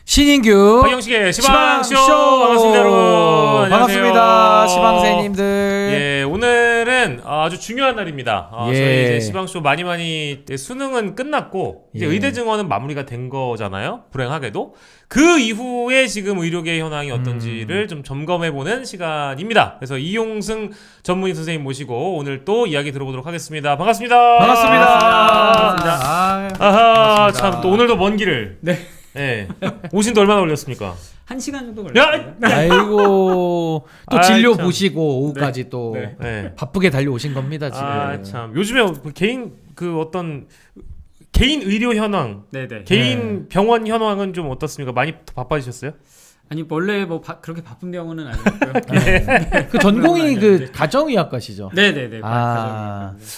신인규 박영식의 시방쇼 반갑습니다 여러분. 반갑습니다 시방새님들. 예, 오늘은 아주 중요한 날입니다. 저희 이제 시방쇼 많이 수능은 끝났고 이제 의대 증원은 마무리가 된 거잖아요. 불행하게도 그 이후에 지금 의료계 현황이 어떤지를 좀 점검해보는 시간입니다. 그래서 이용승 전문의 선생님 모시고 오늘 또 이야기 들어보도록 하겠습니다. 반갑습니다. 반갑습니다. 아하, 참 또 오늘도 먼 길을. 네. 오신데 얼마나 걸렸습니까? 1시간 정도 걸렸어요. 아이고 또 진료 참. 보시고 오후까지 또 바쁘게 달려오신 겁니다 지금. 참 요즘에 개인 어떤 개인 의료 현황, 개인 병원 현황은 좀 어떻습니까? 많이 바빠지셨어요? 아니 원래 뭐 그렇게 바쁜 병원은 아니고요. 그 전공이 그 가정의학과시죠? 네네네.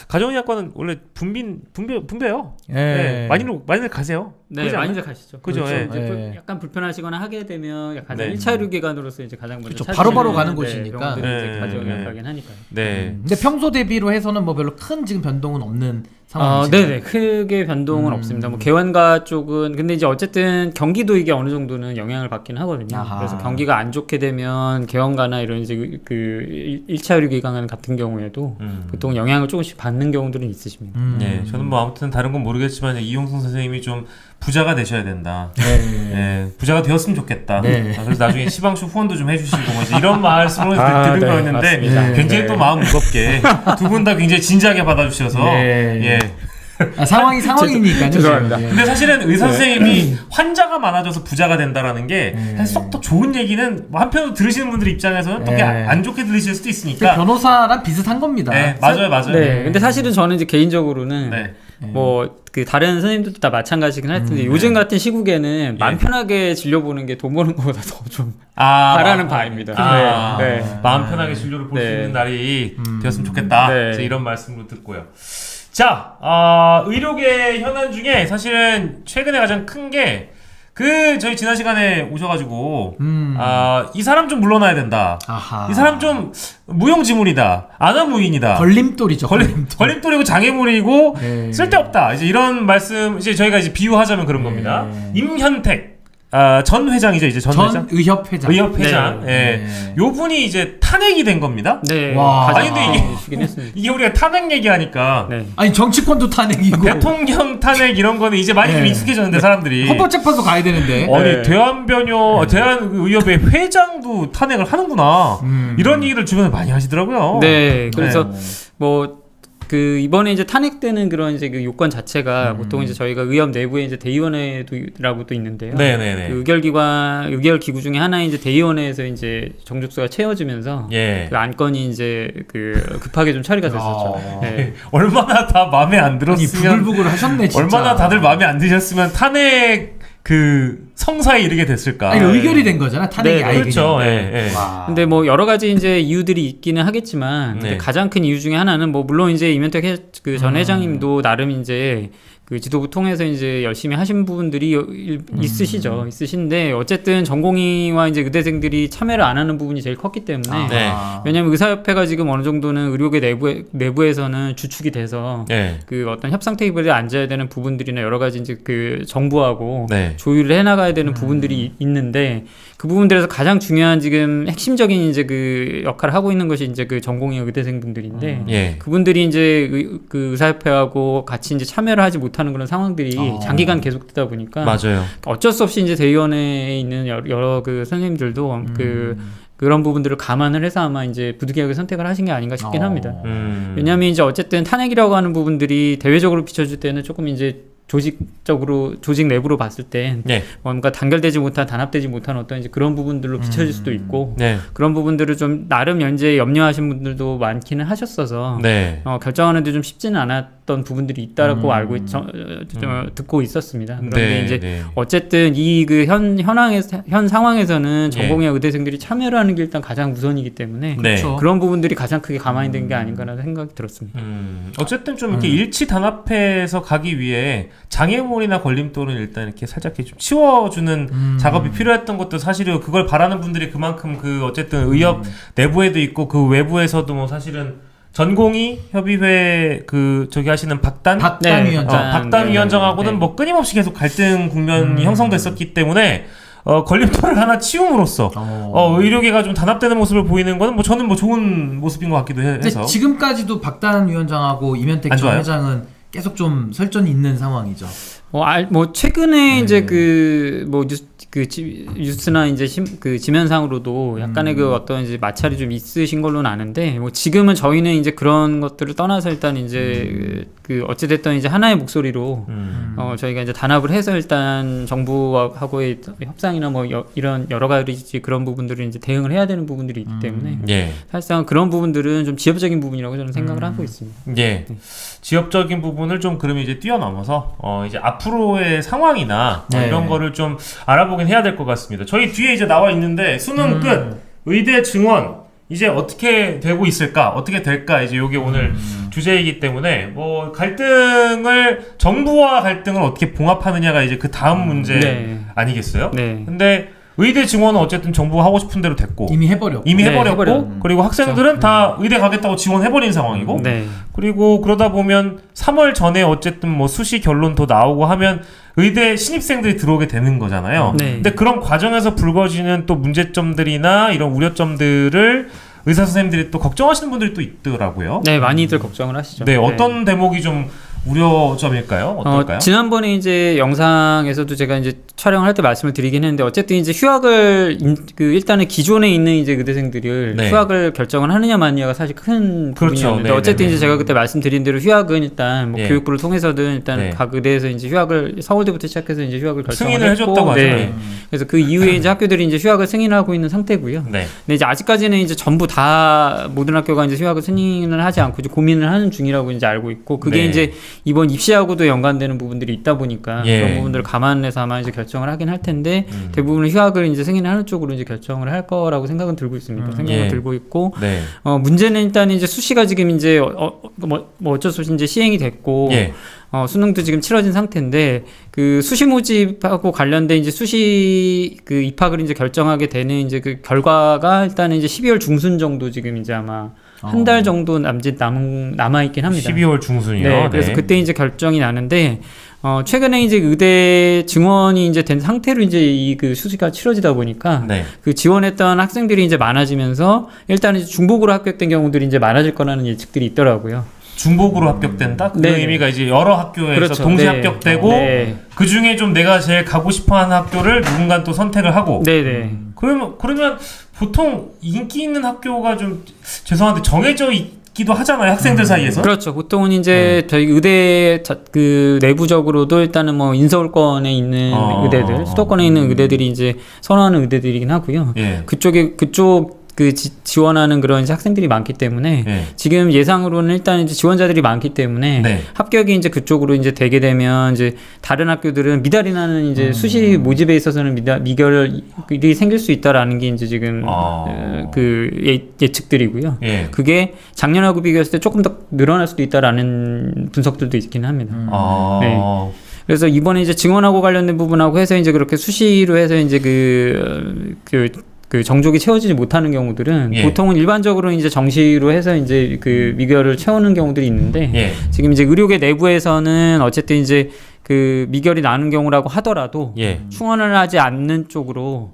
가정의학과는 원래 분배요. 네. 많이들 가세요. 네, 많이들 가시죠. 그죠. 이제 약간 불편하시거나 하게 되면 가장 1차 의료기관으로서 이제 가장 먼저 바로바로 가는 곳이니까. 병원들이 가정의학과긴 하니까요. 네. 근데 평소 대비로 해서는 뭐 별로 큰 지금 변동은 없는 상황이죠. 네네, 크게 변동은 없습니다. 뭐 개원가 쪽은 근데 이제 어쨌든 경기도 이게 어느 정도는 영향을 받긴 하거든요. 그래서 경기가 안 좋게 되면 개원가나 이런 이제 그 1차 의료기관 같은 경우에도 보통 영향을 조금씩 받는 경우들은 있으십니다. 네, 저는 뭐 아무튼 다른 건 모르겠지만 이용승 선생님이 좀 부자가 되셔야 된다. 부자가 되었으면 좋겠다. 그래서 나중에 시방쇼 후원도 좀 해주시고 뭐 이제 이런 말씀을 드린 거였는데 굉장히 또 마음 무겁게 두 분 다 굉장히 진지하게 받아주셔서 상황이니까요. 죄송합니다. 근데 사실은 의사 선생님이 환자가 많아져서 부자가 된다라는 게 사실 쏙 더 좋은 얘기는 뭐 한편으로 들으시는 분들 입장에서는 또 안 좋게 들리실 수도 있으니까 변호사랑 비슷한 겁니다. 맞아요. 네, 근데 사실은 저는 이제 개인적으로는 뭐 그 다른 선생님들도 다 마찬가지긴 할 텐데 요즘 같은 시국에는 마음 편하게 진료 보는 게 돈 버는 것보다 더 좀 바라는 바입니다. 마음 편하게 진료를 볼 수 있는 날이 되었으면 좋겠다. 이런 말씀으로 듣고요. 자, 의료계 현안 중에 사실은 최근에 가장 큰 게 저희 지난 시간에 오셔가지고 이 사람 좀 물러나야 된다. 이 사람 좀 무용지물이다. 안하무인이다. 걸림돌이죠. 걸림돌이고 장애물이고 쓸데없다. 이제 이런 말씀 이제 저희가 이제 비유하자면 그런 겁니다. 임현택 전 회장이죠. 이제 전 회장. 의협회장. 요 분이 이제 탄핵이 된 겁니다. 아니 근데 이게 우리가 탄핵 얘기하니까 아니 정치권도 탄핵이고 대통령 탄핵 이런 거는 이제 많이 좀 익숙해졌는데 사람들이 헌법재판소 가야 되는데 아니 대한의협의 회장도 탄핵을 하는구나 이런 얘기를 주변에 많이 하시더라고요. 그래서 뭐 이번에 이제 탄핵되는 그런 이제 그 요건 자체가 보통 이제 저희가 의협 내부에 이제 대의원회라고 또 있는데요. 그 의결 기구 중에 하나인 이제 대의원회에서 이제 정족수가 채워지면서 그 안건이 이제 급하게 좀 처리가 됐었죠. 얼마나 다 마음에 안 들었으면 부글부글 하셨네 진짜. 얼마나 다들 마음에 안 드셨으면 탄핵 성사에 이르게 됐을까? 아니, 의결이 된 거잖아. 탄핵이 아예. 그렇죠. 근데 뭐 여러 가지 이제 이유들이 있기는 하겠지만 가장 큰 이유 중에 하나는 뭐 물론 이제 이면택 전 회장님도 나름 이제 지도부 통해서 이제 열심히 하신 부분들이 있으신데 어쨌든 전공의와 이제 의대생들이 참여를 안 하는 부분이 제일 컸기 때문에 왜냐하면 의사협회가 지금 어느 정도는 의료계 내부에서는 주축이 돼서 어떤 협상 테이블에 앉아야 되는 부분들이나 여러 가지 이제 정부하고 조율을 해나가야 되는 부분들이 있는데 그 부분들에서 가장 중요한 지금 핵심적인 이제 역할을 하고 있는 것이 이제 전공의 의대생분들인데 그분들이 이제 의사협회하고 같이 이제 참여를 하지 못하는 그런 상황들이 장기간 계속되다 보니까 어쩔 수 없이 이제 대의원회에 있는 여러 선생님들도 그런 부분들을 감안을 해서 아마 이제 부득이하게 선택을 하신 게 아닌가 싶긴 합니다. 왜냐하면 이제 어쨌든 탄핵이라고 하는 부분들이 대외적으로 비춰질 때는 조금 이제 조직 내부로 봤을 때 뭔가 단결되지 못한 단합되지 못한 어떤 이제 그런 부분들로 비춰질 수도 있고 그런 부분들을 좀 나름 연재 염려하신 분들도 많기는 하셨어서 결정하는데 좀 쉽지는 않았던 부분들이 있다라고 알고 듣고 있었습니다. 그런데 이제 어쨌든 현 상황에서는 전공의 의대생들이 참여를 하는 게 일단 가장 우선이기 때문에 그런 부분들이 가장 크게 감안된 게 아닌가라는 생각이 들었습니다. 어쨌든 좀 이렇게 일치 단합해서 가기 위해 장애물이나 걸림돌은 일단 이렇게 살짝 이렇게 좀 치워주는 작업이 필요했던 것도 사실은 그걸 바라는 분들이 그만큼 어쨌든 의협 내부에도 있고 그 외부에서도 뭐 사실은 전공의 협의회 저기 하시는 박단 위원장, 박단 위원장하고는 뭐 끊임없이 계속 갈등 국면이 형성됐었기 때문에 걸림돌을 하나 치움으로써 의료계가 좀 단합되는 모습을 보이는 거는 뭐 저는 뭐 좋은 모습인 것 같기도 해서. 지금까지도 박단 위원장하고 이면택 전 회장은 계속 좀 설전이 있는 상황이죠. 뭐 최근에 이제 뉴스나 이제 지면상으로도 약간의 그 어떤 이제 마찰이 좀 있으신 걸로는 아는데, 뭐 지금은 저희는 이제 그런 것들을 떠나서 일단 이제 그 어찌됐든 이제 하나의 목소리로 저희가 이제 단합을 해서 일단 정부하고의 협상이나 뭐 이런 여러 가지 그런 부분들을 이제 대응을 해야 되는 부분들이 있기 때문에 사실상 그런 부분들은 좀 지엽적인 부분이라고 저는 생각을 하고 있습니다. 예. 지엽적인 부분을 좀 그러면 이제 뛰어넘어서 이제 앞으로의 상황이나 이런 거를 좀 알아보긴 해야 될 것 같습니다. 저희 뒤에 이제 나와 있는데 수능 끝 의대 증원 이제 어떻게 되고 있을까, 어떻게 될까, 이제 요게 오늘 주제이기 때문에 뭐 정부와 갈등을 어떻게 봉합하느냐가 이제 그 다음 문제 아니겠어요? 근데 의대 증원은 어쨌든 정부가 하고 싶은 대로 됐고 이미 해버렸고 그리고 학생들은 다 의대 가겠다고 지원해버린 상황이고 그리고 그러다 보면 3월 전에 어쨌든 뭐 수시 결론도 나오고 하면 의대 신입생들이 들어오게 되는 거잖아요. 근데 그런 과정에서 불거지는 또 문제점들이나 이런 우려점들을 의사 선생님들이 또 걱정하시는 분들이 또 있더라고요. 네, 많이들 걱정을 하시죠. 어떤 대목이 좀 우려점일까요? 어떨까요? 지난번에 이제 영상에서도 제가 이제 촬영을 할 때 말씀을 드리긴 했는데, 어쨌든 이제 휴학을 일단은 기존에 있는 이제 의대생들을 휴학을 결정을 하느냐 마느냐가 사실 큰 부분이었는데, 어쨌든 이제 제가 그때 말씀드린 대로 휴학은 일단 뭐 교육부를 통해서든 일단 각 의대에서 이제 휴학을 서울대부터 시작해서 이제 휴학을 결정을 승인을 해줬다고 하죠. 그래서 그 이후에 이제 학교들이 이제 휴학을 승인하고 있는 상태고요. 근데 이제 아직까지는 이제 전부 다 모든 학교가 이제 휴학을 승인을 하지 않고 이제 고민을 하는 중이라고 이제 알고 있고, 그게 이제 이번 입시하고도 연관되는 부분들이 있다 보니까 그런 부분들을 감안해서 아마 이제 결정을 하긴 할 텐데, 대부분은 휴학을 이제 승인하는 쪽으로 이제 결정을 할 거라고 생각은 들고 있습니다. 생각은 들고 있고, 문제는 일단 이제 수시가 지금 이제 뭐 어쩔 수 없이 이제 시행이 됐고, 수능도 지금 치러진 상태인데, 그 수시 모집하고 관련된 이제 수시 그 입학을 이제 결정하게 되는 이제 그 결과가 일단은 이제 12월 중순 정도 지금 이제 아마 한 달 정도 남아있긴 합니다. 12월 중순이요? 그래서 그때 이제 결정이 나는데, 최근에 이제 의대 증원이 이제 된 상태로 이제 이 그 수시가 치러지다 보니까 그 지원했던 학생들이 이제 많아지면서 일단 이제 중복으로 합격된 경우들이 이제 많아질 거라는 예측들이 있더라고요. 중복으로 합격된다? 그 의미가 이제 여러 학교에서 동시 합격되고 그 중에 좀 내가 제일 가고 싶어하는 학교를 누군가 또 선택을 하고. 그러면 보통 인기 있는 학교가 좀 죄송한데 정해져 있기도 하잖아요, 학생들 사이에서. 그렇죠. 보통은 이제 저희 의대 그 내부적으로도 일단은 뭐 인서울권에 있는 의대들, 수도권에 있는 의대들이 이제 선호하는 의대들이긴 하고요. 그쪽 지원하는 그런 이제 학생들이 많기 때문에 지금 예상으로는 일단 이제 지원자들이 많기 때문에 합격이 이제 그쪽으로 이제 되게 되면 이제 다른 학교들은 미달이 나는 이제 수시 모집에 있어서는 미결이 생길 수 있다라는 게 이제 지금 그 예측들이고요. 그게 작년하고 비교했을 때 조금 더 늘어날 수도 있다라는 분석들도 있긴 합니다. 그래서 이번에 이제 증원하고 관련된 부분하고 해서 이제 그렇게 수시로 해서 이제 그 정족이 채워지지 못하는 경우들은 보통은 일반적으로 이제 정시로 해서 이제 그 미결을 채우는 경우들이 있는데, 지금 이제 의료계 내부에서는 어쨌든 이제 그 미결이 나는 경우라고 하더라도 충원을 하지 않는 쪽으로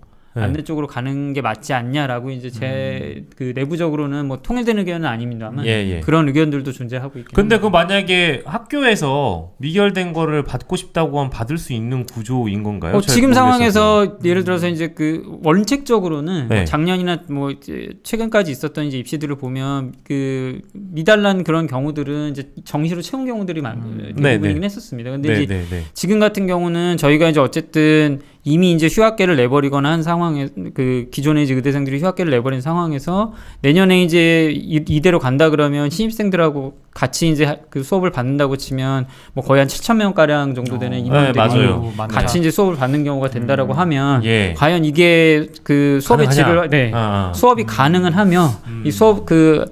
가는 게 맞지 않냐라고 이제 제 그 내부적으로는 뭐 통일된 의견은 아닙니다만 그런 의견들도 존재하고 있긴 근데 그 만약에 학교에서 미결된 거를 받고 싶다고 하면 받을 수 있는 구조인 건가요? 지금 상황에서 예를 들어서 이제 그 원칙적으로는 작년이나 뭐 이제 최근까지 있었던 이제 입시들을 보면 그 미달난 그런 경우들은 이제 정시로 채운 경우들이 대부분이긴 했었습니다. 근데 이제 지금 같은 경우는 저희가 이제 어쨌든 이미 이제 휴학계를 내버리거나 한 상황에 그 기존의 이제 의대생들이 휴학계를 내버린 상황에서 내년에 이제 이대로 간다 그러면 신입생들하고 같이 이제 그 수업을 받는다고 치면 뭐 거의 한 7,000명 가량 정도 되는 인원들이 같이 이제 수업을 받는 경우가 된다라고 하면 과연 이게 그 수업의 질을 수업이 가능은 하면 이 수업 그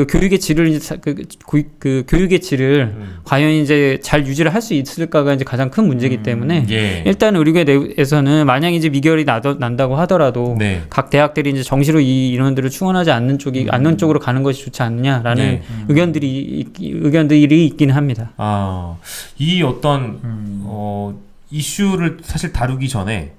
교육의 질을 이제 그 교육의 질을 과연 이제 잘 유지를 할 수 있을까가 이제 가장 큰 문제이기 때문에 일단 의료계 내에서는 만약 이제 미결이 난다고 하더라도 각 대학들이 이제 정시로 이 인원들을 충원하지 않는 쪽으로 가는 것이 좋지 않느냐라는 의견들이 있긴 합니다. 이 어떤 이슈를 사실 다루기 전에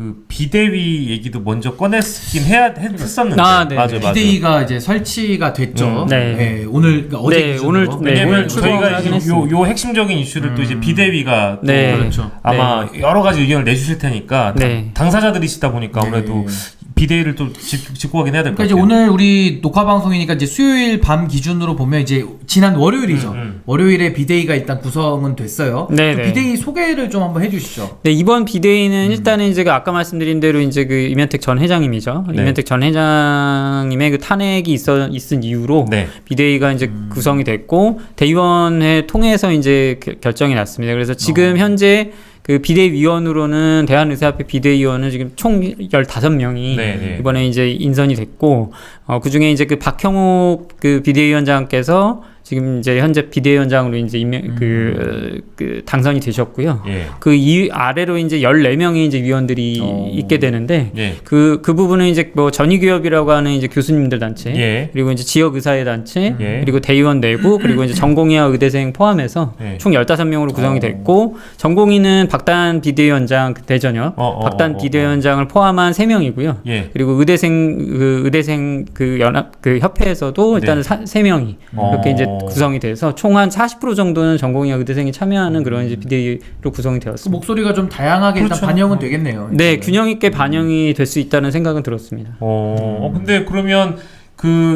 그 비대위 얘기도 먼저 꺼냈긴 했었는데. 네. 맞아요. 비대위가 이제 설치가 됐죠. 네. 오늘 그러니까 어제 오늘 왜냐면 출범을 저희가 요 핵심적인 이슈를 또 이제 비대위가 또 그렇죠. 아마 여러 가지 의견을 내주실 테니까 당사자들이시다 보니까 아무래도 비대위를 또 짚고 가긴 해야 될 것 그러니까 같아요. 이제 오늘 우리 녹화 방송이니까 이제 수요일 밤 기준으로 보면 이제 지난 월요일이죠. 월요일에 비대위가 일단 구성은 됐어요. 네, 그 비대위 소개를 좀 한번 해주시죠. 네, 이번 비대위는 일단은 이제 그 아까 말씀드린 대로 이제 그 이면택 전 회장님이죠. 이면택 전 회장님의 그 탄핵이 있은 이유로 비대위가 이제 구성이 됐고 대의원회 통해서 이제 결정이 났습니다. 그래서 지금 현재 그 비대위원으로는 대한의사협회 비대위원은 지금 총 15명이 이번에 이제 인선이 됐고 그 중에 이제 그 박형욱 그 비대위원장께서 지금 이제 현재 비대위원장으로 이제 그 당선이 되셨고요. 그 아래로 이제 14명의 이제 위원들이 있게 되는데 그 부분은 이제 뭐 전의교협이라고 하는 이제 교수님들 단체 그리고 이제 지역 의사회 단체 그리고 대의원 내부 그리고 이제 전공의와 의대생 포함해서 총 15명으로 구성이 됐고 전공의는 박단 비대위원장 대전협 박단 비대위원장을 포함한 3명이고요. 그리고 의대생 그 연합 그 협회에서도 일단은 3명이 이렇게 이제 구성이 돼서 총 한 40% 정도는 전공의와 의대생이 참여하는 그런 이제 비대위로 구성이 되었습니다. 그 목소리가 좀 다양하게 일단 반영은 되겠네요. 네, 균형 있게 반영이 될 수 있다는 생각은 들었습니다. 근데 그러면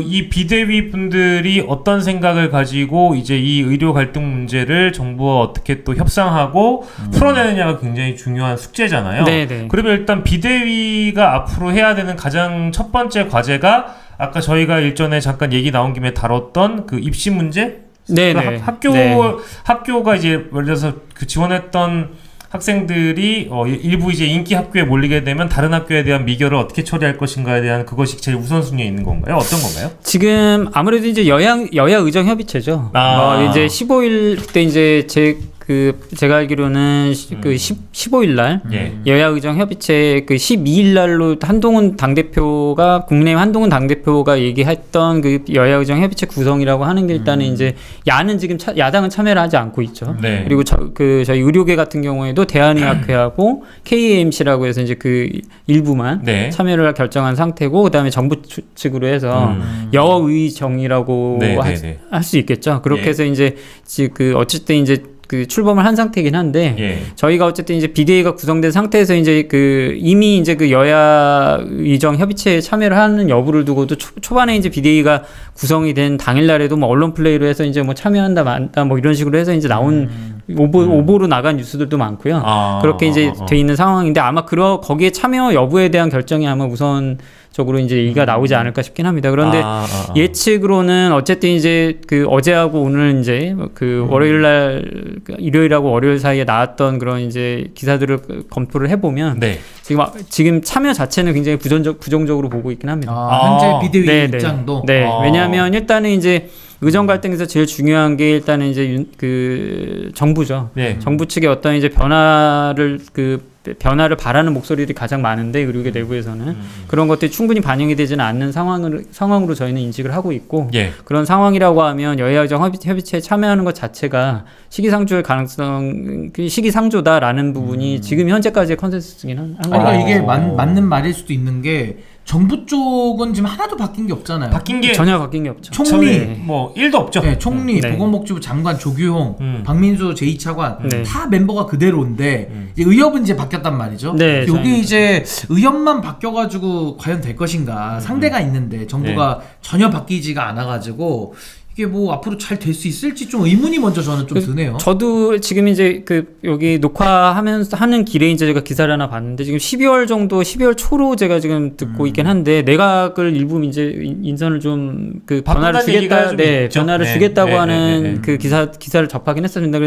이 비대위 분들이 어떤 생각을 가지고 이제 이 의료 갈등 문제를 정부와 어떻게 또 협상하고 풀어내느냐가 굉장히 중요한 숙제잖아요. 네네. 그러면 일단 비대위가 앞으로 해야 되는 가장 첫 번째 과제가 아까 저희가 일전에 잠깐 얘기 나온 김에 다뤘던 그 입시 문제? 네네. 학교가 이제 예를 들어서 그 지원했던 학생들이 일부 이제 인기 학교에 몰리게 되면 다른 학교에 대한 미결을 어떻게 처리할 것인가에 대한 그것이 제일 우선순위에 있는 건가요? 어떤 건가요? 지금 아무래도 이제 여야 의정 협의체죠. 이제 15일 그때 이제 제가 알기로는 그 15일 날 여야 의정 협의체 그 12일 날로 한동훈 당대표가 국내의힘 한동훈 당대표가 얘기했던 그 여야 의정 협의체 구성이라고 하는 게 일단은 이제 야는 지금 야당은 참여를 하지 않고 있죠. 그리고 저희 의료계 같은 경우에도 대한의학회하고 KAMC라고 해서 이제 그 일부만 참여를 결정한 상태고 그다음에 정부 측으로 해서 여의정이라고 할 수 있겠죠. 그렇게 해서 이제 그 어쨌든 이제 그 출범을 한 상태이긴 한데 저희가 어쨌든 이제 비대위가 구성된 상태에서 이제 그 이미 이제 그 여야 의정 협의체에 참여를 하는 여부를 두고도 초반에 이제 비대위가 구성이 된 당일날에도 뭐 언론 플레이로 해서 이제 뭐 참여한다 만다 뭐 이런 식으로 해서 이제 나온 오보로 나간 뉴스들도 많고요. 그렇게 이제 돼 있는 상황인데 아마 거기에 참여 여부에 대한 결정이 아마 우선적으로 이제 얘기가 나오지 않을까 싶긴 합니다. 그런데 예측으로는 어쨌든 이제 그 어제하고 오늘 이제 그 월요일날 일요일하고 월요일 사이에 나왔던 그런 이제 기사들을 검토를 해보면 지금 참여 자체는 굉장히 부정적으로 보고 있긴 합니다. 현재 비대위 입장도. 왜냐하면 일단은 이제 의정 갈등에서 제일 중요한 게 일단은 이제 그 정부죠. 정부 측의 어떤 이제 변화를 바라는 목소리들이 가장 많은데 의료계 내부에서는 그런 것들이 충분히 반영이 되지는 않는 상황으로 저희는 인식을 하고 있고 그런 상황이라고 하면 여야의정 협의체에 참여하는 것 자체가 시기상조의 가능성, 시기상조다라는 부분이 지금 현재까지의 컨센서스긴 한 거예요. 그러니까 이게 맞는 말일 수도 있는 게 정부 쪽은 지금 하나도 바뀐 게 없잖아요. 전혀 바뀐 게 없죠. 총리 뭐 1도 없죠. 총리, 보건복지부 장관 조규홍, 박민수 제2차관 다 멤버가 그대로인데 이제 의협은 이제 바뀌었단 말이죠. 여기 이제 의협만 바뀌어가지고 과연 될 것인가 상대가 있는데 정부가 전혀 바뀌지가 않아가지고. 이게 뭐 앞으로 잘 될 수 있을지 좀 의문이 먼저 저는 좀 드네요. 저도 지금 이제 그 여기 녹화하면서 하는 길에 이제 제가 기사를 하나 봤는데 지금 12월 초로 제가 지금 듣고 있긴 한데 내각을 일부 이제 인선을 좀 그 변화를 주겠다고 하는 그 기사를 접하긴 했었습니다.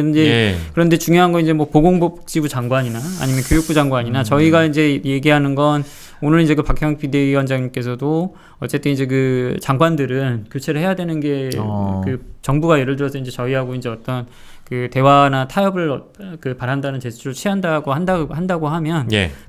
그런데 중요한 건 이제 뭐 보건복지부 장관이나 아니면 교육부 장관이나 저희가 이제 얘기하는 건 오늘 이제 그 박형욱 비대위원장님께서도 어쨌든 이제 그 장관들은 교체를 해야 되는 게 그 정부가 예를 들어서 이제 저희하고 이제 어떤 그 대화나 타협을 그 바란다는 제스처를 취한다고 하면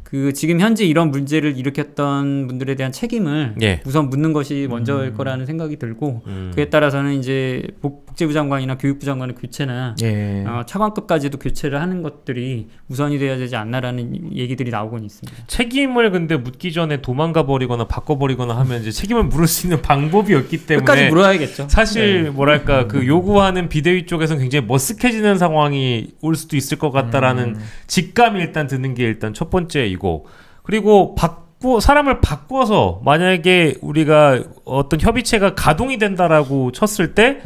그 지금 현재 이런 문제를 일으켰던 분들에 대한 책임을 예. 우선 묻는 것이 먼저일 거라는 생각이 들고 그에 따라서는 이제 복지부 장관이나 교육부 장관의 교체나 예. 차관급까지도 교체를 하는 것들이 우선이 돼야 되지 않나라는 얘기들이 나오곤 있습니다. 책임을 근데 묻기 전에 도망가 버리거나 바꿔 버리거나 하면 이제 책임을 물을 수 있는 방법이 없기 때문에 끝까지 물어야겠죠. 사실 네. 뭐랄까 그 요구하는 비대위 쪽에서는 굉장히 머쓱해지는 상황이 올 수도 있을 것 같다라는 직감이 일단 드는 게 일단 첫 번째이고 그리고 사람을 바꿔서 만약에 우리가 어떤 협의체가 가동이 된다라고 쳤을 때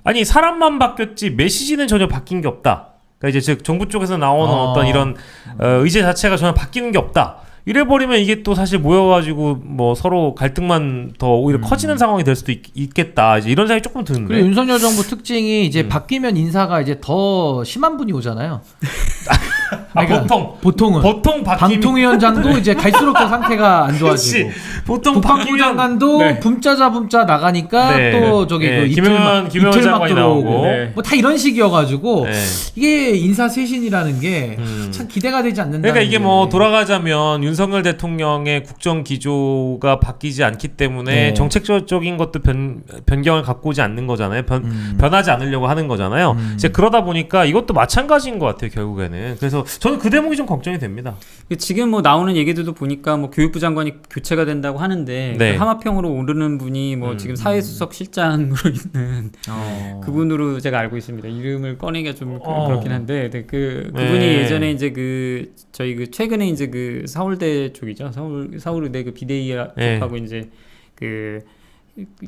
아니 사람만 바뀌었지 메시지는 전혀 바뀐 게 없다. 그러니까 이제 즉 정부 쪽에서 나오는 어떤 이런 의제 자체가 전혀 바뀌는 게 없다. 이래버리면 이게 또 사실 모여가지고 뭐 서로 갈등만 더 오히려 커지는 상황이 될 수도 있겠다. 이제 이런 생각이 조금 드는데. 그리고 윤석열 정부 특징이 이제 바뀌면 인사가 이제 더 심한 분이 오잖아요. 보통은 바뀌면 방통위원장도 이제 갈수록 더 상태가 안 좋아지고 보통 국방부 장관도 네. 붐짜 나가니까 네. 또 저기 네. 그 김영환 이틀 막 장관이 들어오고 나오고. 네. 뭐 다 이런 식이어가지고 네. 이게 인사 쇄신이라는 게 참 기대가 되지 않는다. 그러니까 이게 뭐 돌아가자면 윤석열 대통령의 국정 기조가 바뀌지 않기 때문에 네. 정책적인 것도 변경을 갖고 오지 않는 거잖아요. 변하지 않으려고 하는 거잖아요. 이제 그러다 보니까 이것도 마찬가지인 것 같아요. 결국에는. 그래서 저는 그 대목이 좀 걱정이 됩니다. 지금 뭐 나오는 얘기들도 보니까 뭐 교육부 장관이 교체가 된다고 하는데 네. 그 하마평으로 오르는 분이 뭐 지금 사회수석 실장으로 있는 그분으로 제가 알고 있습니다. 이름을 꺼내기가 좀 그렇긴 한데 그분이 네. 예전에 이제 저희 최근에 이제 서울대 쪽이죠. 서울의대 비대위 쪽하고 이제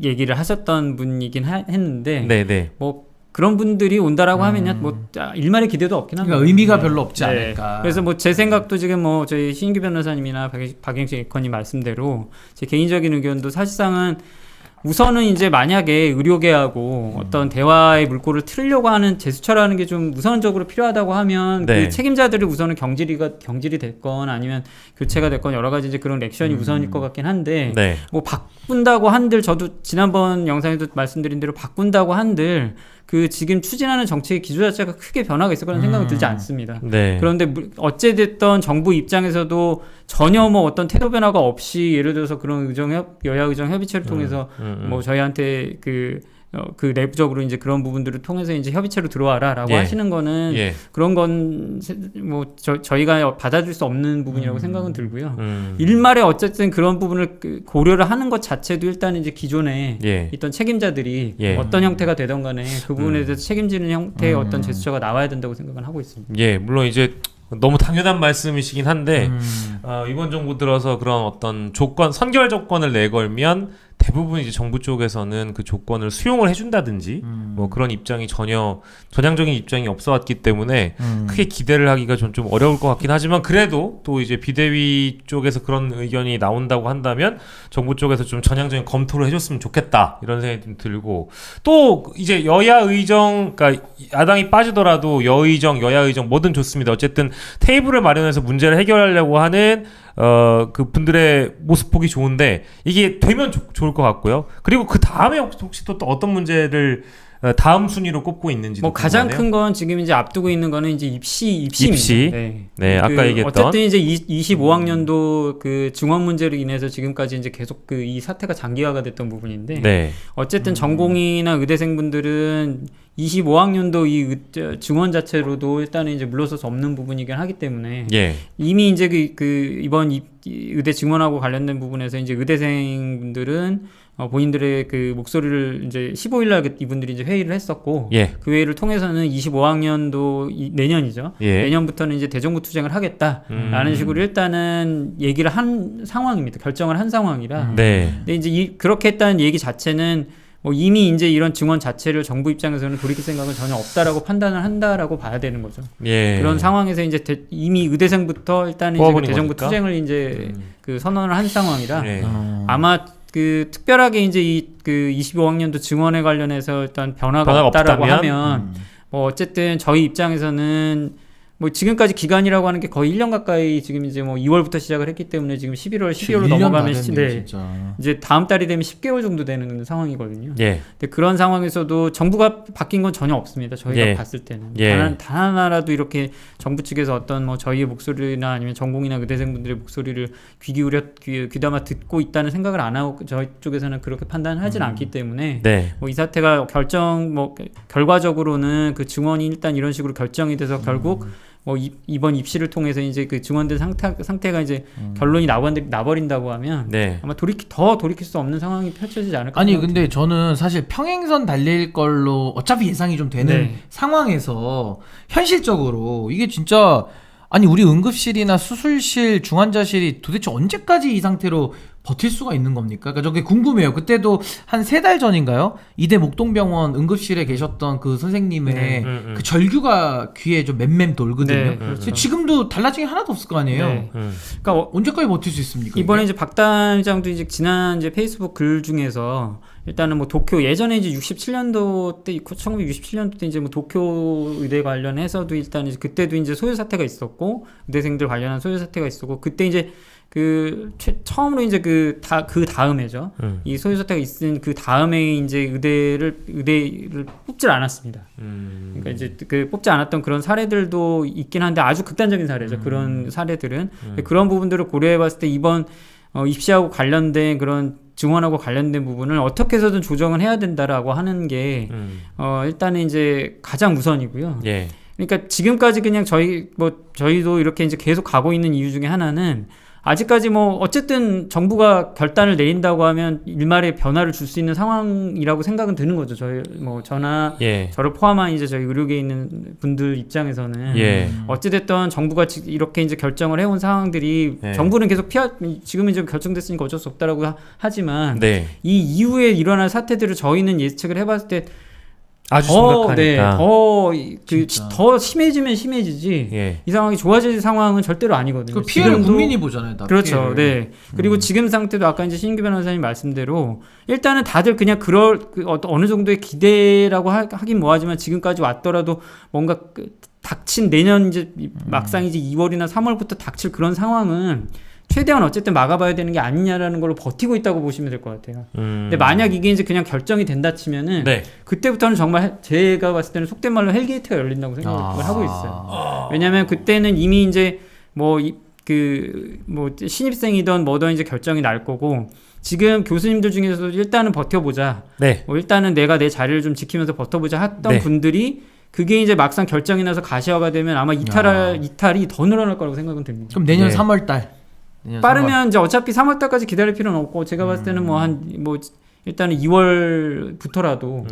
얘기를 하셨던 분이긴 했는데 네네. 뭐 그런 분들이 온다라고 하면요, 뭐 일말의 기대도 없긴 합니다. 그러니까 의미가 별로 없지 않을까. 그래서 뭐 제 생각도 지금 뭐 저희 신규 변호사님이나 박영식 에커님 말씀대로 제 개인적인 의견도 사실상은 우선은 이제 만약에 의료계하고 어떤 대화의 물꼬를 틀려고 하는 제스처라는 게 좀 우선적으로 필요하다고 하면 네. 그 책임자들이 우선은 경질이 됐건 아니면 교체가 됐건 여러 가지 이제 그런 액션이 우선일 것 같긴 한데 네. 뭐 바꾼다고 한들 저도 지난번 영상에도 말씀드린 대로 바꾼다고 한들 그 지금 추진하는 정책의 기조 자체가 크게 변화가 있을 거라는 생각은 들지 않습니다. 네. 그런데 어찌됐든 정부 입장에서도 전혀 뭐 어떤 태도 변화가 없이 예를 들어서 그런 여야 의정 협의체를 통해서 뭐 저희한테 그 내부적으로 이제 그런 부분들을 통해서 이제 협의체로 들어와라라고 예. 하시는 거는 예. 그런 건 뭐 저희가 받아줄 수 없는 부분이라고 생각은 들고요. 일말에 어쨌든 그런 부분을 고려를 하는 것 자체도 일단 이제 기존에 예. 있던 책임자들이 예. 어떤 형태가 되던 간에 그 부분에 대해서 책임지는 형태의 어떤 제스처가 나와야 된다고 생각은 하고 있습니다. 예, 물론 이제 너무 당연한 말씀이시긴 한데 이번 정부 들어서 그런 어떤 선결 조건을 내걸면 대부분 이제 정부 쪽에서는 그 조건을 수용을 해준다든지 뭐 그런 입장이 전향적인 입장이 없어왔기 때문에 크게 기대를 하기가 좀 어려울 것 같긴 하지만 그래도 또 이제 비대위 쪽에서 그런 의견이 나온다고 한다면 정부 쪽에서 좀 전향적인 검토를 해줬으면 좋겠다 이런 생각이 좀 들고 또 이제 여야 의정 그러니까 야당이 빠지더라도 여의정 여야 의정 뭐든 좋습니다. 어쨌든 테이블을 마련해서 문제를 해결하려고 하는 그 분들의 모습 보기 좋은데 이게 되면 좋을 것 같고요. 그리고 그 다음에 혹시 또 어떤 문제를 다음 순위로 꼽고 있는지 뭐 가장 큰 건 지금 이제 앞두고 있는 거는 이제 입시입니다. 입시. 네, 아까 얘기했던 어쨌든 이제 25학년도 그 증원 문제로 인해서 지금까지 이제 계속 이 사태가 장기화가 됐던 부분인데 네. 어쨌든 전공이나 의대생분들은 25학년도 이 증원 자체로도 일단은 이제 물러설 수 없는 부분이긴 하기 때문에 예. 이미 이제 이번 의대 증원하고 관련된 부분에서 이제 의대생분들은 본인들의 그 목소리를 이제 15일날 이분들이 이제 회의를 했었고 예. 그 회의를 통해서는 25학년도 내년이죠. 예. 내년부터는 이제 대정부 투쟁을 하겠다라는 식으로 일단은 얘기를 한 상황입니다. 결정을 한 상황이라. 네. 근데 이제 그렇게 했다는 얘기 자체는 뭐 이미 이제 이런 증원 자체를 정부 입장에서는 돌이킬 생각은 전혀 없다라고 판단을 한다라고 봐야 되는 거죠. 예. 그런 상황에서 이제 이미 의대생부터 일단은 이제 그 대정부 거니까? 투쟁을 이제 그 선언을 한 상황이라 예. 아마 그 특별하게 이제 그 25학년도 증원에 관련해서 일단 변화가 없다라고 없다면? 하면 뭐 어쨌든 저희 입장에서는 뭐 지금까지 기간이라고 하는 게 거의 1년 가까이 지금 이제 뭐 2월부터 시작을 했기 때문에 지금 11월, 12월로 넘어가면 이제 다음 달이 되면 10개월 정도 되는 상황이거든요. 예. 근데 그런 상황에서도 정부가 바뀐 건 전혀 없습니다. 저희가 봤을 때는 단 하나라도 이렇게 정부 측에서 어떤 뭐 저희의 목소리나 아니면 전공이나 의대생분들의 목소리를 귀담아 듣고 있다는 생각을 안 하고 저희 쪽에서는 그렇게 판단을 하진 않기 때문에 뭐 이 사태가 결과적으로는 그 증원이 일단 이런 식으로 결정이 돼서 결국 뭐 이번 입시를 통해서 이제 그 증원된 상태가 이제 결론이 나버린다고 하면 아마 돌이킬 수 없는 상황이 펼쳐지지 않을까. 아니 근데 저는 사실 평행선 달릴 걸로 어차피 예상이 좀 되는 상황에서 현실적으로 이게 진짜 아니 우리 응급실이나 수술실 중환자실이 도대체 언제까지 이 상태로 버틸 수가 있는 겁니까? 그러니까 저게 궁금해요. 그때도 한 3달 전인가요? 이대 목동병원 응급실에 계셨던 그 선생님의 그 절규가 귀에 좀 맴맴 돌거든요. 그렇죠. 지금도 달라진 게 하나도 없을 거 아니에요. 그러니까 언제까지 버틸 수 있습니까? 이번에 이제 박단장도 이제 지난 이제 페이스북 글 중에서 일단은 뭐 도쿄 예전에 이제 1967년도 때 이제 뭐 도쿄 의대 관련해서도 일단 이제 그때도 이제 소요 사태가 있었고 의대생들 관련한 소요 사태가 있었고 그때 이제 처음으로 이제 그 다음에죠. 이 소요 사태가 있은 그 다음에 이제 의대를 뽑질 않았습니다. 그러니까 이제 그 뽑지 않았던 그런 사례들도 있긴 한데 아주 극단적인 사례죠. 그런 사례들은 그런 부분들을 고려해봤을 때 이번 입시하고 관련된 그런 증원하고 관련된 부분을 어떻게 해서든 조정을 해야 된다라고 하는 게 일단은 이제 가장 우선이고요. 그러니까 지금까지 그냥 저희도 이렇게 이제 계속 가고 있는 이유 중에 하나는 아직까지 뭐 어쨌든 정부가 결단을 내린다고 하면 일말의 변화를 줄 수 있는 상황이라고 생각은 드는 거죠. 저나 저를 포함한 이제 저희 의료계에 있는 분들 입장에서는 어찌됐든 정부가 이렇게 이제 결정을 해온 상황들이 정부는 계속 지금 이제 결정됐으니까 어쩔 수 없다라고 하지만 이 이후에 일어날 사태들을 저희는 예측을 해봤을 때 아주 심각하니까 더 심해지면 심해지지 이 상황이 좋아질 상황은 절대로 아니거든요. 그 피해를 국민이 보잖아요. 그렇죠. 피해를. 그리고 지금 상태도 아까 이제 신인규 변호사님 말씀대로 일단은 다들 그냥 어느 정도의 기대라고 하긴 뭐하지만 지금까지 왔더라도 뭔가 닥친 내년 이제 막상 이제 2월이나 3월부터 닥칠 그런 상황은 최대한 어쨌든 막아봐야 되는 게 아니냐라는 걸로 버티고 있다고 보시면 될 것 같아요. 근데 만약 이게 이제 그냥 결정이 된다 치면은 그때부터는 정말 제가 봤을 때는 속된 말로 헬게이트가 열린다고 생각을 하고 있어요. 왜냐하면 그때는 이미 이제 신입생이든 뭐든 이제 결정이 날 거고 지금 교수님들 중에서도 일단은 버텨보자. 일단은 내가 내 자리를 좀 지키면서 버텨보자 했던 분들이 그게 이제 막상 결정이 나서 가시화가 되면 아마 이탈이 더 늘어날 거라고 생각은 듭니다. 그럼 내년 3월달. 빠르면 이제 어차피 3월달까지 기다릴 필요는 없고 제가 봤을 때는 일단은 2월부터라도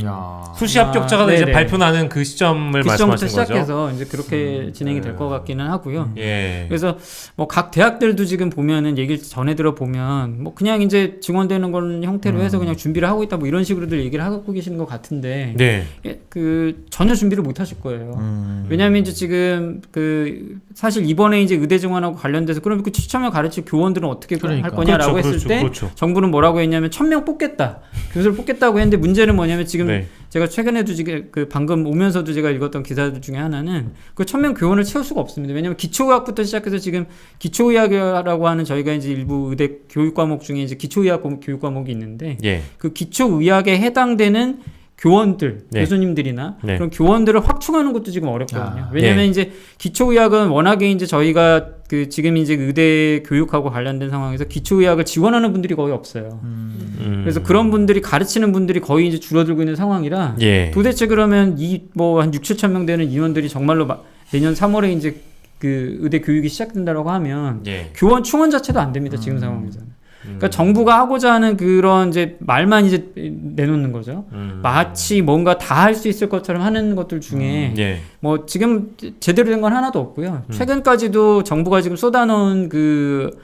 수시 합격자가 이제 발표나는 그 시점을 말씀하시는 거죠. 시작해서 이제 그렇게 진행이 될 것 같기는 하고요. 그래서 뭐 각 대학들도 지금 보면은 얘기를 전해 들어보면 뭐 그냥 이제 증원되는 건 형태로 해서 그냥 준비를 하고 있다 뭐 이런 식으로들 얘기를 하고 계시는 것 같은데 전혀 준비를 못 하실 거예요. 왜냐하면 이제 지금 사실 이번에 이제 의대 증원하고 관련돼서 그럼 그 추첨을 가르칠 교원들은 어떻게 할 거냐라고 했을 때 정부는 뭐라고 했냐면 1000명 뽑겠다. 교수를 뽑겠다고 했는데 문제는 뭐냐면 지금 제가 최근에도 방금 오면서도 제가 읽었던 기사들 중에 하나는 그 1000명 교원을 채울 수가 없습니다. 왜냐하면 기초의학부터 시작해서 지금 기초의학이라고 하는 저희가 이제 일부 의대 교육 과목 중에 이제 기초의학 교육 과목이 있는데 그 기초의학에 해당되는 교원들, 교수님들이나 그런 교원들을 확충하는 것도 지금 어렵거든요. 왜냐면 이제 기초의학은 워낙에 이제 저희가 지금 이제 의대 교육하고 관련된 상황에서 기초의학을 지원하는 분들이 거의 없어요. 그래서 그런 분들이 가르치는 분들이 거의 이제 줄어들고 있는 상황이라 도대체 그러면 한 6-7천 명 되는 인원들이 정말로 내년 3월에 이제 그 의대 교육이 시작된다라고 하면 교원 충원 자체도 안 됩니다. 지금 상황에서는. 그러니까 정부가 하고자 하는 그런 이제 말만 이제 내놓는 거죠. 마치 뭔가 다 할 수 있을 것처럼 하는 것들 중에 뭐 지금 제대로 된 건 하나도 없고요. 최근까지도 정부가 지금 쏟아놓은 그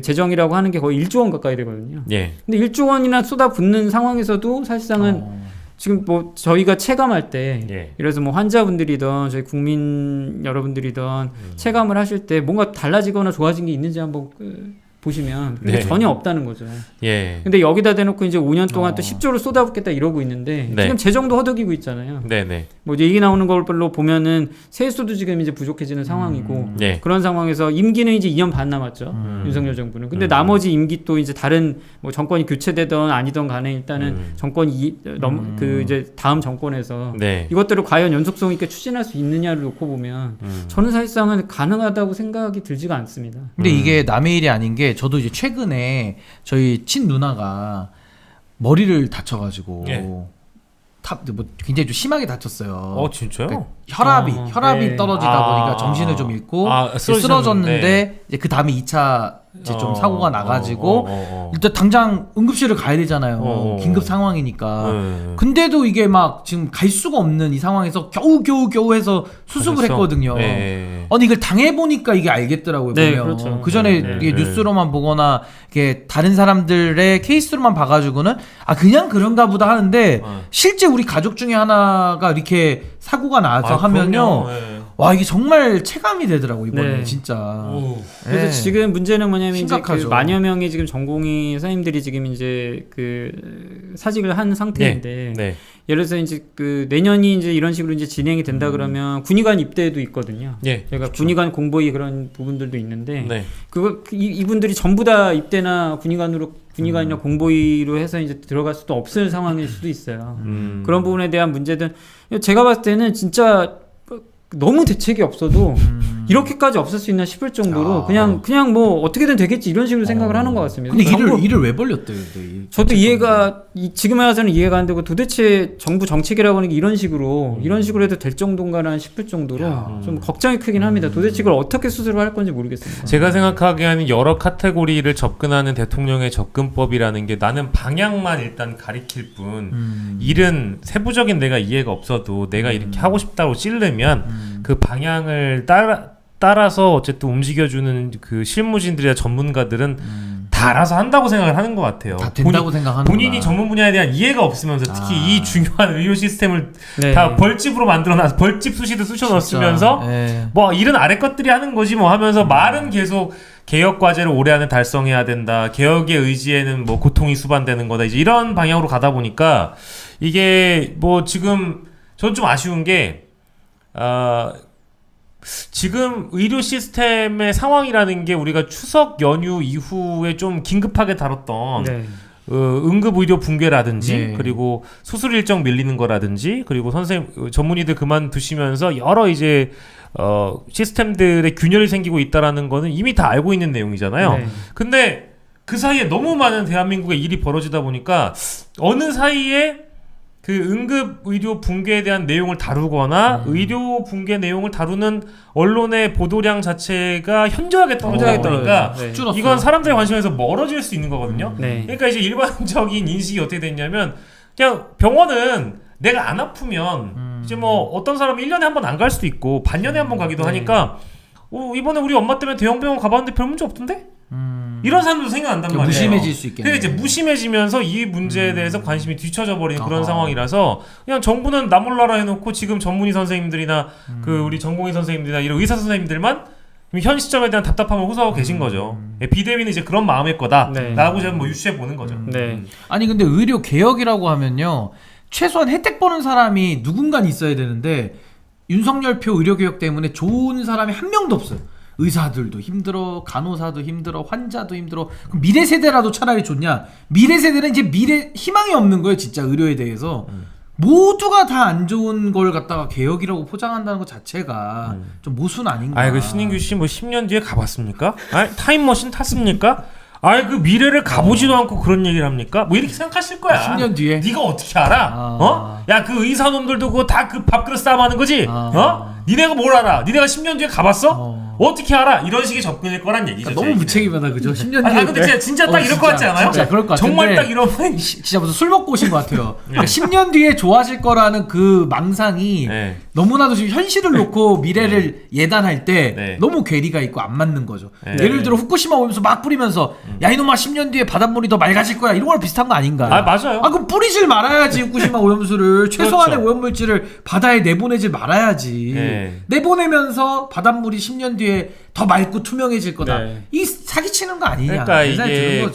재정이라고 하는 게 거의 1조 원 가까이 되거든요. 근데 1조 원이나 쏟아붓는 상황에서도 사실상은 지금 뭐 저희가 체감할 때 그래서 뭐 환자분들이든 저희 국민 여러분들이든 체감을 하실 때 뭔가 달라지거나 좋아진 게 있는지 한번 보시면 그게 전혀 없다는 거죠. 예. 근데 여기다 대놓고 이제 5년 동안 또 10조를 쏟아붓겠다 이러고 있는데 지금 재정도 허덕이고 있잖아요. 네네. 뭐 이제 얘기 나오는 걸로 보면은 세수도 지금 이제 부족해지는 상황이고 그런 상황에서 임기는 이제 2년 반 남았죠. 윤석열 정부는. 근데 나머지 임기 또 이제 다른 뭐 정권이 교체되던 아니던 간에 일단은 정권이 그 이제 다음 정권에서 이것들을 과연 연속성 있게 추진할 수 있느냐를 놓고 보면 저는 사실상은 가능하다고 생각이 들지가 않습니다. 근데 이게 남의 일이 아닌 게 저도 이제 최근에 저희 친 누나가 머리를 다쳐가지고 뭐 굉장히 좀 심하게 다쳤어요. 진짜요? 그러니까 혈압이 떨어지다 보니까 정신을 좀 잃고 쓰러졌는데 이제 그 다음에 2차 이제 좀 사고가 나가지고 일단 당장 응급실을 가야 되잖아요. 긴급 상황이니까. 근데도 이게 막 지금 갈 수가 없는 이 상황에서 겨우 해서 수습을 했거든요. 아니 이걸 당해보니까 이게 알겠더라고요. 보면. 그렇죠. 그 전에 이게 뉴스로만 보거나 이게 다른 사람들의 케이스로만 봐가지고는 그냥 그런가 보다 하는데 실제 우리 가족 중에 하나가 이렇게 사고가 나서 하면요. 와 이게 정말 체감이 되더라고 이번에 진짜. 그래서 지금 문제는 뭐냐면 이제 그 만여 명의 지금 전공의 선생님들이 지금 이제 그 사직을 한 상태인데 예를 들어서 이제 그 내년이 이제 이런 식으로 이제 진행이 된다 그러면 군의관 입대도 있거든요. 그러니까 군의관 공보위 그런 부분들도 있는데 이분들이 전부 다 입대나 군의관이나 공보위로 해서 이제 들어갈 수도 없을 상황일 수도 있어요. 그런 부분에 대한 문제든 제가 봤을 때는 진짜 너무 대책이 없어도 이렇게까지 없을 수 있나 싶을 정도로 그냥 뭐 어떻게든 되겠지 이런 식으로 생각을 하는 것 같습니다. 근데 일을 왜 벌렸대요? 저도 지금에 와서는 이해가 안 되고 도대체 정부 정책이라고 하는 게 이런 식으로 해도 될 정도인가 싶을 정도로 좀 걱정이 크긴 합니다. 도대체 이걸 어떻게 수습을 할 건지 모르겠습니다. 제가 생각하기에는 여러 카테고리를 접근하는 대통령의 접근법이라는 게 나는 방향만 일단 가리킬 뿐 일은 세부적인 내가 이해가 없어도 내가 이렇게 하고 싶다고 찌르면 그 방향을 따라서 어쨌든 움직여주는 그 실무진들이나 전문가들은 다 알아서 한다고 생각을 하는 것 같아요. 다 된다고 생각하는 본인이 전문 분야에 대한 이해가 없으면서 특히 이 중요한 의료 시스템을 다 벌집으로 만들어놔서 벌집 수시도 쑤셔넣으면서 뭐 일은 아래 것들이 하는 거지 뭐 하면서 말은 계속 개혁 과제를 올해 안에 달성해야 된다. 개혁의 의지에는 뭐 고통이 수반되는 거다. 이제 이런 방향으로 가다 보니까 이게 뭐 지금 전 좀 아쉬운 게 지금 의료 시스템의 상황이라는 게 우리가 추석 연휴 이후에 좀 긴급하게 다뤘던 응급 의료 붕괴라든지 그리고 수술 일정 밀리는 거라든지 그리고 선생님 전문의들 그만두시면서 여러 이제 시스템들의 균열이 생기고 있다라는 거는 이미 다 알고 있는 내용이잖아요. 근데 그 사이에 너무 많은 대한민국의 일이 벌어지다 보니까 어느 사이에 그 응급 의료 붕괴에 대한 내용을 다루거나 의료 붕괴 내용을 다루는 언론의 보도량 자체가 현저하게 떨어지다 보니까 이건 사람들의 관심에서 멀어질 수 있는 거거든요. 그러니까 이제 일반적인 인식이 어떻게 됐냐면 그냥 병원은 내가 안 아프면 이제 뭐 어떤 사람은 1년에 한 번 안 갈 수도 있고 반년에 한 번 가기도 하니까 이번에 우리 엄마 때문에 대형병원 가봤는데 별 문제 없던데? 이런 사람도 생각난단 말이에요. 무심해질 수 있겠네. 그러니까 이제 무심해지면서 이 문제에 대해서 관심이 뒤쳐져 버리는 그런 상황이라서 그냥 정부는 나 몰라라 해놓고 지금 전문의 선생님들이나 그 우리 전공의 선생님들이나 이런 의사 선생님들만 현 시점에 대한 답답함을 호소하고 계신 거죠. 비대위는 이제 그런 마음일 거다. 라고 저는 뭐 유추해 보는 거죠. 아니 근데 의료 개혁이라고 하면요. 최소한 혜택 보는 사람이 누군가는 있어야 되는데 윤석열표 의료개혁 때문에 좋은 사람이 한 명도 없어요. 의사들도 힘들어, 간호사도 힘들어, 환자도 힘들어. 그럼 미래 세대라도 차라리 좋냐? 미래 세대는 이제 희망이 없는 거예요, 진짜 의료에 대해서. 모두가 다 안 좋은 걸 갖다가 개혁이라고 포장한다는 것 자체가 좀 모순 아닌가? 그 신인규 씨 뭐 10년 뒤에 가봤습니까? 타임머신 탔습니까? 그 미래를 가보지도 않고 그런 얘기를 합니까? 뭐 이렇게 생각하실 거야. 10년 뒤에. 네가 어떻게 알아? 야, 그 의사놈들도 그거 다 그 밥그릇 싸움하는 거지? 니네가 뭘 알아? 니네가 10년 뒤에 가봤어? 어떻게 알아? 이런 식의 접근일 거란 얘기죠. 너무 무책임하다, 그죠? 10년 뒤에. 근데 진짜 딱 이럴 것 같지 않아요? 진짜 그럴 것 같은데. 정말 딱 이러면 진짜 무슨 술 먹고 오신 것 같아요. 그러니까 10년 뒤에 좋아질 거라는 그 망상이 너무나도 지금 현실을 놓고 미래를 예단할 때 너무 괴리가 있고 안 맞는 거죠. 예를 들어 후쿠시마 오면서 막 뿌리면서 야 이놈아 10년 뒤에 바닷물이 더 맑아질 거야 이런 거랑 비슷한 거 아닌가? 맞아요. 그럼 뿌리질 말아야지 후쿠시마 오염수를 최소한의 오염물질을 바다에 내보내질 말아야지. 내보내면서 바닷물이 10년 뒤에 이게 더 맑고 투명해질 거다. 네. 이 사기치는 거 아니냐. 그러니까 이게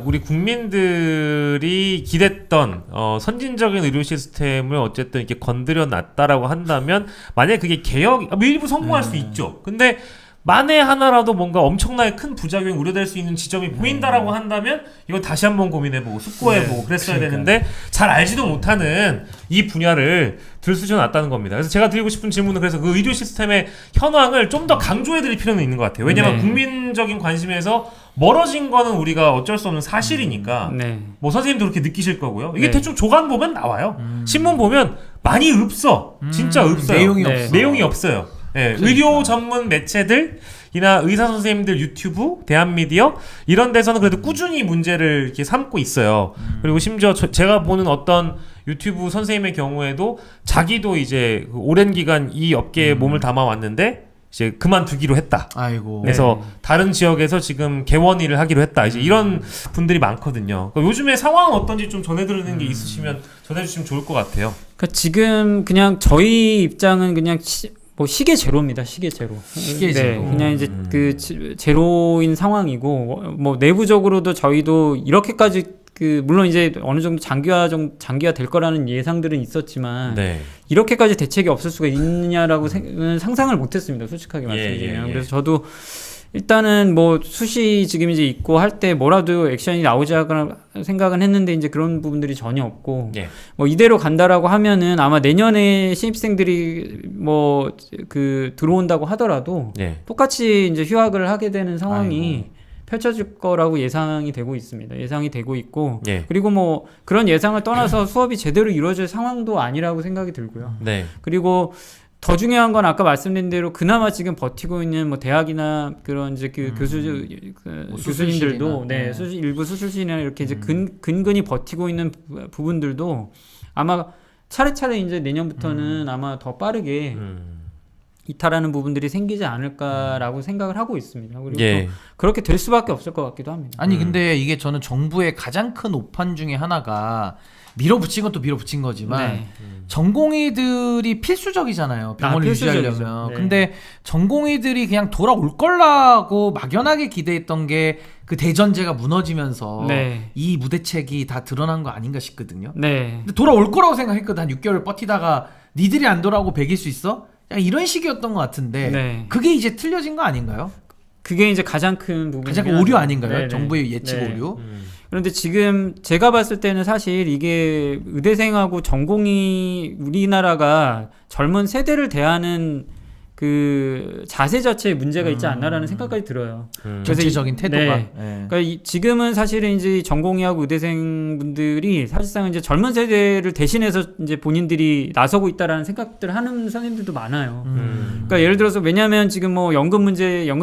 우리 국민들이 기댔던 선진적인 의료 시스템을 어쨌든 이렇게 건드려 놨다라고 한다면 만약에 그게 개혁 일부 성공할 수 있죠. 근데 만에 하나라도 뭔가 엄청나게 큰 부작용이 우려될 수 있는 지점이 보인다라고 한다면 이건 다시 한번 고민해보고 숙고해보고 그랬어야 되는데 잘 알지도 못하는 이 분야를 들쑤셔놨다는 겁니다. 그래서 제가 드리고 싶은 질문은 그래서 그 의료 시스템의 현황을 좀 더 강조해드릴 필요는 있는 것 같아요. 왜냐하면 국민적인 관심에서 멀어진 거는 우리가 어쩔 수 없는 사실이니까 뭐 선생님도 그렇게 느끼실 거고요. 이게 대충 조간 보면 나와요. 신문 보면 많이 없어. 진짜 없어요. 내용이 없어요. 네, 그러니까. 의료 전문 매체들이나 의사 선생님들 유튜브, 대한미디어 이런 데서는 그래도 꾸준히 문제를 이렇게 삼고 있어요. 그리고 심지어 제가 보는 어떤 유튜브 선생님의 경우에도 자기도 이제 오랜 기간 이 업계에 몸을 담아왔는데 이제 그만두기로 했다. 아이고. 그래서 다른 지역에서 지금 개원 일을 하기로 했다. 이제 이런 분들이 많거든요. 그러니까 요즘에 상황은 어떤지 좀 전해드리는 게 있으시면 전해주시면 좋을 것 같아요. 그러니까 지금 그냥 저희 입장은 그냥 시계 제로입니다. 시계 제로. 그냥 이제 그 제로인 상황이고 뭐 내부적으로도 저희도 이렇게까지 물론 이제 어느 정도 장기화 될 거라는 예상들은 있었지만 이렇게까지 대책이 없을 수가 있느냐라고 상상을 못했습니다. 솔직하게 말씀드리면. 그래서 저도 일단은 뭐 수시 지금 이제 있고 할 때 뭐라도 액션이 나오자고 생각은 했는데 이제 그런 부분들이 전혀 없고 뭐 이대로 간다라고 하면은 아마 내년에 신입생들이 뭐 들어온다고 하더라도 똑같이 이제 휴학을 하게 되는 상황이 펼쳐질 거라고 예상이 되고 있습니다. 예상이 되고 있고 그리고 뭐 그런 예상을 떠나서 수업이 제대로 이루어질 상황도 아니라고 생각이 들고요. 그리고 더 중요한 건 아까 말씀드린 대로 그나마 지금 버티고 있는 뭐 대학이나 그런 이제 교수님들도 일부 수술실이나 이렇게 이제 근근히 버티고 있는 부분들도 아마 차례차례 이제 내년부터는 아마 더 빠르게 이탈하는 부분들이 생기지 않을까라고 생각을 하고 있습니다. 그리고 또 그렇게 될 수밖에 없을 것 같기도 합니다. 아니 근데 이게 저는 정부의 가장 큰 오판 중에 하나가 밀어붙인 건 또 밀어붙인 거지만 전공의들이 필수적이잖아요. 병원을 유지하려면. 근데 전공의들이 그냥 돌아올 걸라고 막연하게 기대했던 게 그 대전제가 무너지면서 이 무대책이 다 드러난 거 아닌가 싶거든요. 근데 돌아올 거라고 생각했거든. 한 6개월 버티다가 니들이 안 돌아오고 100일 수 있어? 이런 식이었던 것 같은데 그게 이제 틀려진 거 아닌가요? 그게 이제 가장 큰 부분, 가장 오류 아닌가요? 정부의 예측 오류. 그런데 지금 제가 봤을 때는 사실 이게 의대생하고 전공이 우리나라가 젊은 세대를 대하는 그 자세 자체에 문제가 있지 않나라는 생각까지 들어요. 전체적인 태도가. 그러니까 지금은 사실은 이제 전공의하고 의대생분들이 사실상 이제 젊은 세대를 대신해서 이제 본인들이 나서고 있다라는 생각들을 하는 선생님들도 많아요. 그러니까 예를 들어서 왜냐하면 지금 뭐 연금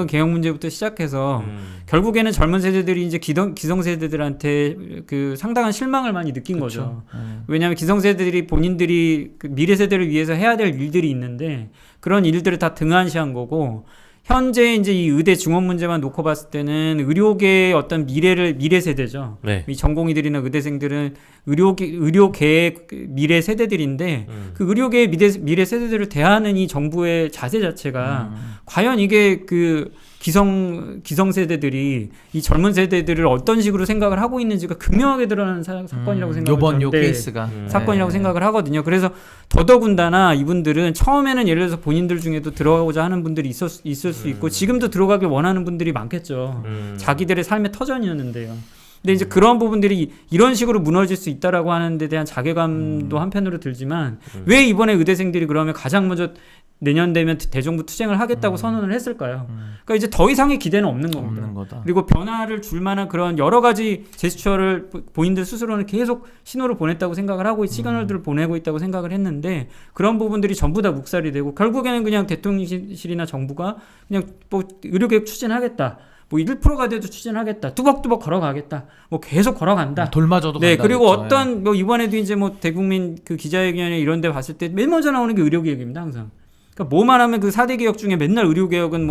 개혁 문제부터 시작해서 결국에는 젊은 세대들이 이제 기성 세대들한테 그 상당한 실망을 많이 느낀 거죠. 왜냐하면 기성 세대들이 본인들이 그 미래 세대를 위해서 해야 될 일들이 있는데 그런 일들을 다 등한시한 거고 현재 이제 이 의대 증원 문제만 놓고 봤을 때는 의료계의 어떤 미래 세대죠. 이 전공의들이나 의대생들은 의료계의 미래 세대들인데 그 의료계의 미래 세대들을 대하는 이 정부의 자세 자체가 과연 이게 그 기성 세대들이 이 젊은 세대들을 어떤 식으로 생각을 하고 있는지가 극명하게 드러나는 사건이라고 생각을 요 케이스가 사건이라고 생각을 하거든요. 그래서 더더군다나 이분들은 처음에는 예를 들어서 본인들 중에도 들어가고자 하는 분들이 있을 수 있고 지금도 들어가길 원하는 분들이 많겠죠. 자기들의 삶의 터전이었는데요. 근데 이제 그런 부분들이 이런 식으로 무너질 수 있다라고 하는 데 대한 자괴감도 한편으로 들지만 왜 이번에 의대생들이 그러면 가장 먼저 내년 되면 대정부 투쟁을 하겠다고 선언을 했을까요? 그러니까 이제 더 이상의 기대는 없는 겁니다. 그리고 변화를 줄 만한 그런 여러 가지 제스처를 본인들 스스로는 계속 신호를 보냈다고 생각을 하고 시그널들을 보내고 있다고 생각을 했는데 그런 부분들이 전부 다 묵살이 되고 결국에는 그냥 대통령실이나 정부가 그냥 뭐 의료개혁 추진하겠다. 뭐 1%가 돼도 추진하겠다. 뚜벅뚜벅 걸어가겠다. 뭐 계속 걸어간다. 돌마저도 간다. 그리고 어떤 뭐 이번에도 이제 뭐 대국민 그 기자회견에 이런 데 봤을 때 맨 먼저 나오는 게 의료개혁입니다. 항상. 그러니까 뭐만 하면 그 4대 개혁 중에 맨날 의료개혁은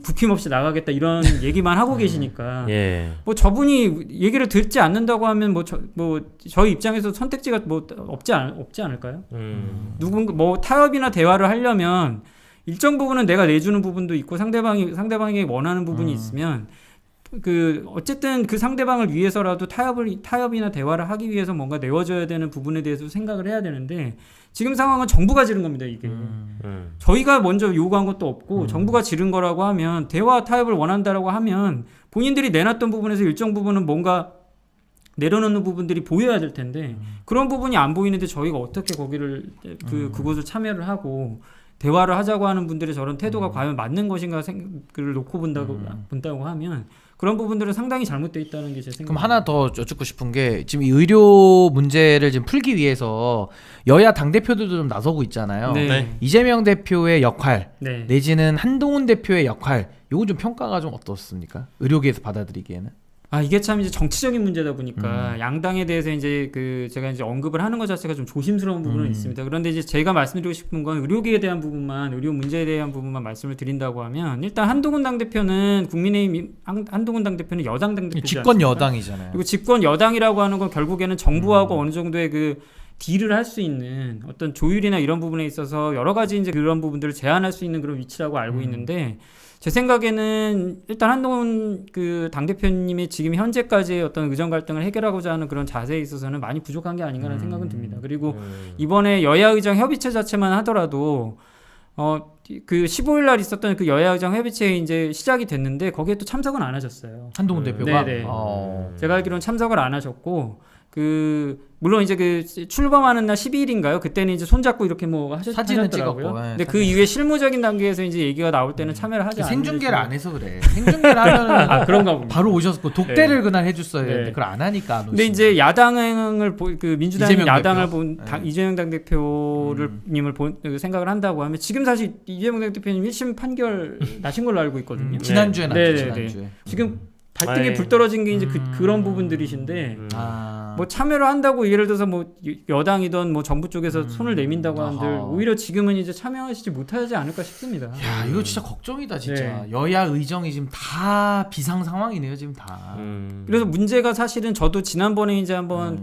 국힘없이 나가겠다 이런 얘기만 하고 계시니까 뭐 저분이 얘기를 듣지 않는다고 하면 저희 입장에서 선택지가 뭐 없지 않을까요? 누군가 뭐 타협이나 대화를 하려면 일정 부분은 내가 내주는 부분도 있고 상대방이 원하는 부분이 있으면 어쨌든 그 상대방을 위해서라도 타협이나 대화를 하기 위해서 뭔가 내어줘야 되는 부분에 대해서 생각을 해야 되는데 지금 상황은 정부가 지른 겁니다, 이게. 저희가 먼저 요구한 것도 없고 정부가 지른 거라고 하면 대화 타협을 원한다라고 하면 본인들이 내놨던 부분에서 일정 부분은 뭔가 내려놓는 부분들이 보여야 될 텐데 그런 부분이 안 보이는데 저희가 어떻게 거기를 그곳을 참여를 하고 대화를 하자고 하는 분들의 저런 태도가 과연 맞는 것인가 생각을 놓고 본다고 하면 그런 부분들은 상당히 잘못되어 있다는 게 제 생각입니다. 그럼 하나 더 여쭙고 싶은 게 지금 이 의료 문제를 지금 풀기 위해서 여야 당대표들도 좀 나서고 있잖아요. 네. 이재명 대표의 역할 네. 내지는 한동훈 대표의 역할 요거 좀 평가가 좀 어떻습니까? 의료계에서 받아들이기에는. 이게 참 이제 정치적인 문제다 보니까 양당에 대해서 이제 제가 이제 언급을 하는 것 자체가 좀 조심스러운 부분은 있습니다. 그런데 이제 제가 말씀드리고 싶은 건 의료계에 대한 부분만, 의료 문제에 대한 부분만 말씀을 드린다고 하면 일단 한동훈 당대표는 국민의힘 한동훈 당대표는 여당 당대표지 집권 않습니까? 여당이잖아요. 그리고 집권 여당이라고 하는 건 결국에는 정부하고 어느 정도의 딜을 할 수 있는 어떤 조율이나 이런 부분에 있어서 여러 가지 이제 그런 부분들을 제한할 수 있는 그런 위치라고 알고 있는데 제 생각에는 일단 한동훈 당대표님의 지금 현재까지의 어떤 의정 갈등을 해결하고자 하는 그런 자세에 있어서는 많이 부족한 게 아닌가라는 생각은 듭니다. 그리고 이번에 여야 의정 협의체 자체만 하더라도 15일 날 있었던 그 여야 의정 협의체에 이제 시작이 됐는데 거기에 또 참석은 안 하셨어요. 한동훈 대표가. 네네. 제가 알기로는 참석을 안 하셨고 물론 이제 출범하는 날 12일인가요? 그때는 이제 손잡고 이렇게 사진을 찍었고. 근데 그 이후에 실무적인 단계에서 이제 얘기가 나올 때는 참여를 하지 않는. 생중계를 안 해서 그래. 생중계를 하면은 그런가 봅니다. 바로 오셨고 독대를 그날 해줬어야 되는데 그걸 안 하니까 안 오시고. 근데 이제 야당을 민주당 야당을 대표. 본 이재명 당대표님을 생각을 한다고 하면 지금 사실 이재명 당대표님 1심 판결 나신 걸로 알고 있거든요. 지난주에 났죠. 네. 지난주에. 지금 발등에 불 떨어진 게 이제 그런 부분들이신데 참여를 한다고 예를 들어서 여당이든 정부 쪽에서 손을 내민다고 하는들 오히려 지금은 이제 참여하시지 못하지 않을까 싶습니다. 야 이거 진짜 걱정이다 진짜. 네. 여야 의정이 지금 다 비상 상황이네요 지금 다. 그래서 문제가 사실은 저도 지난번에 이제 한번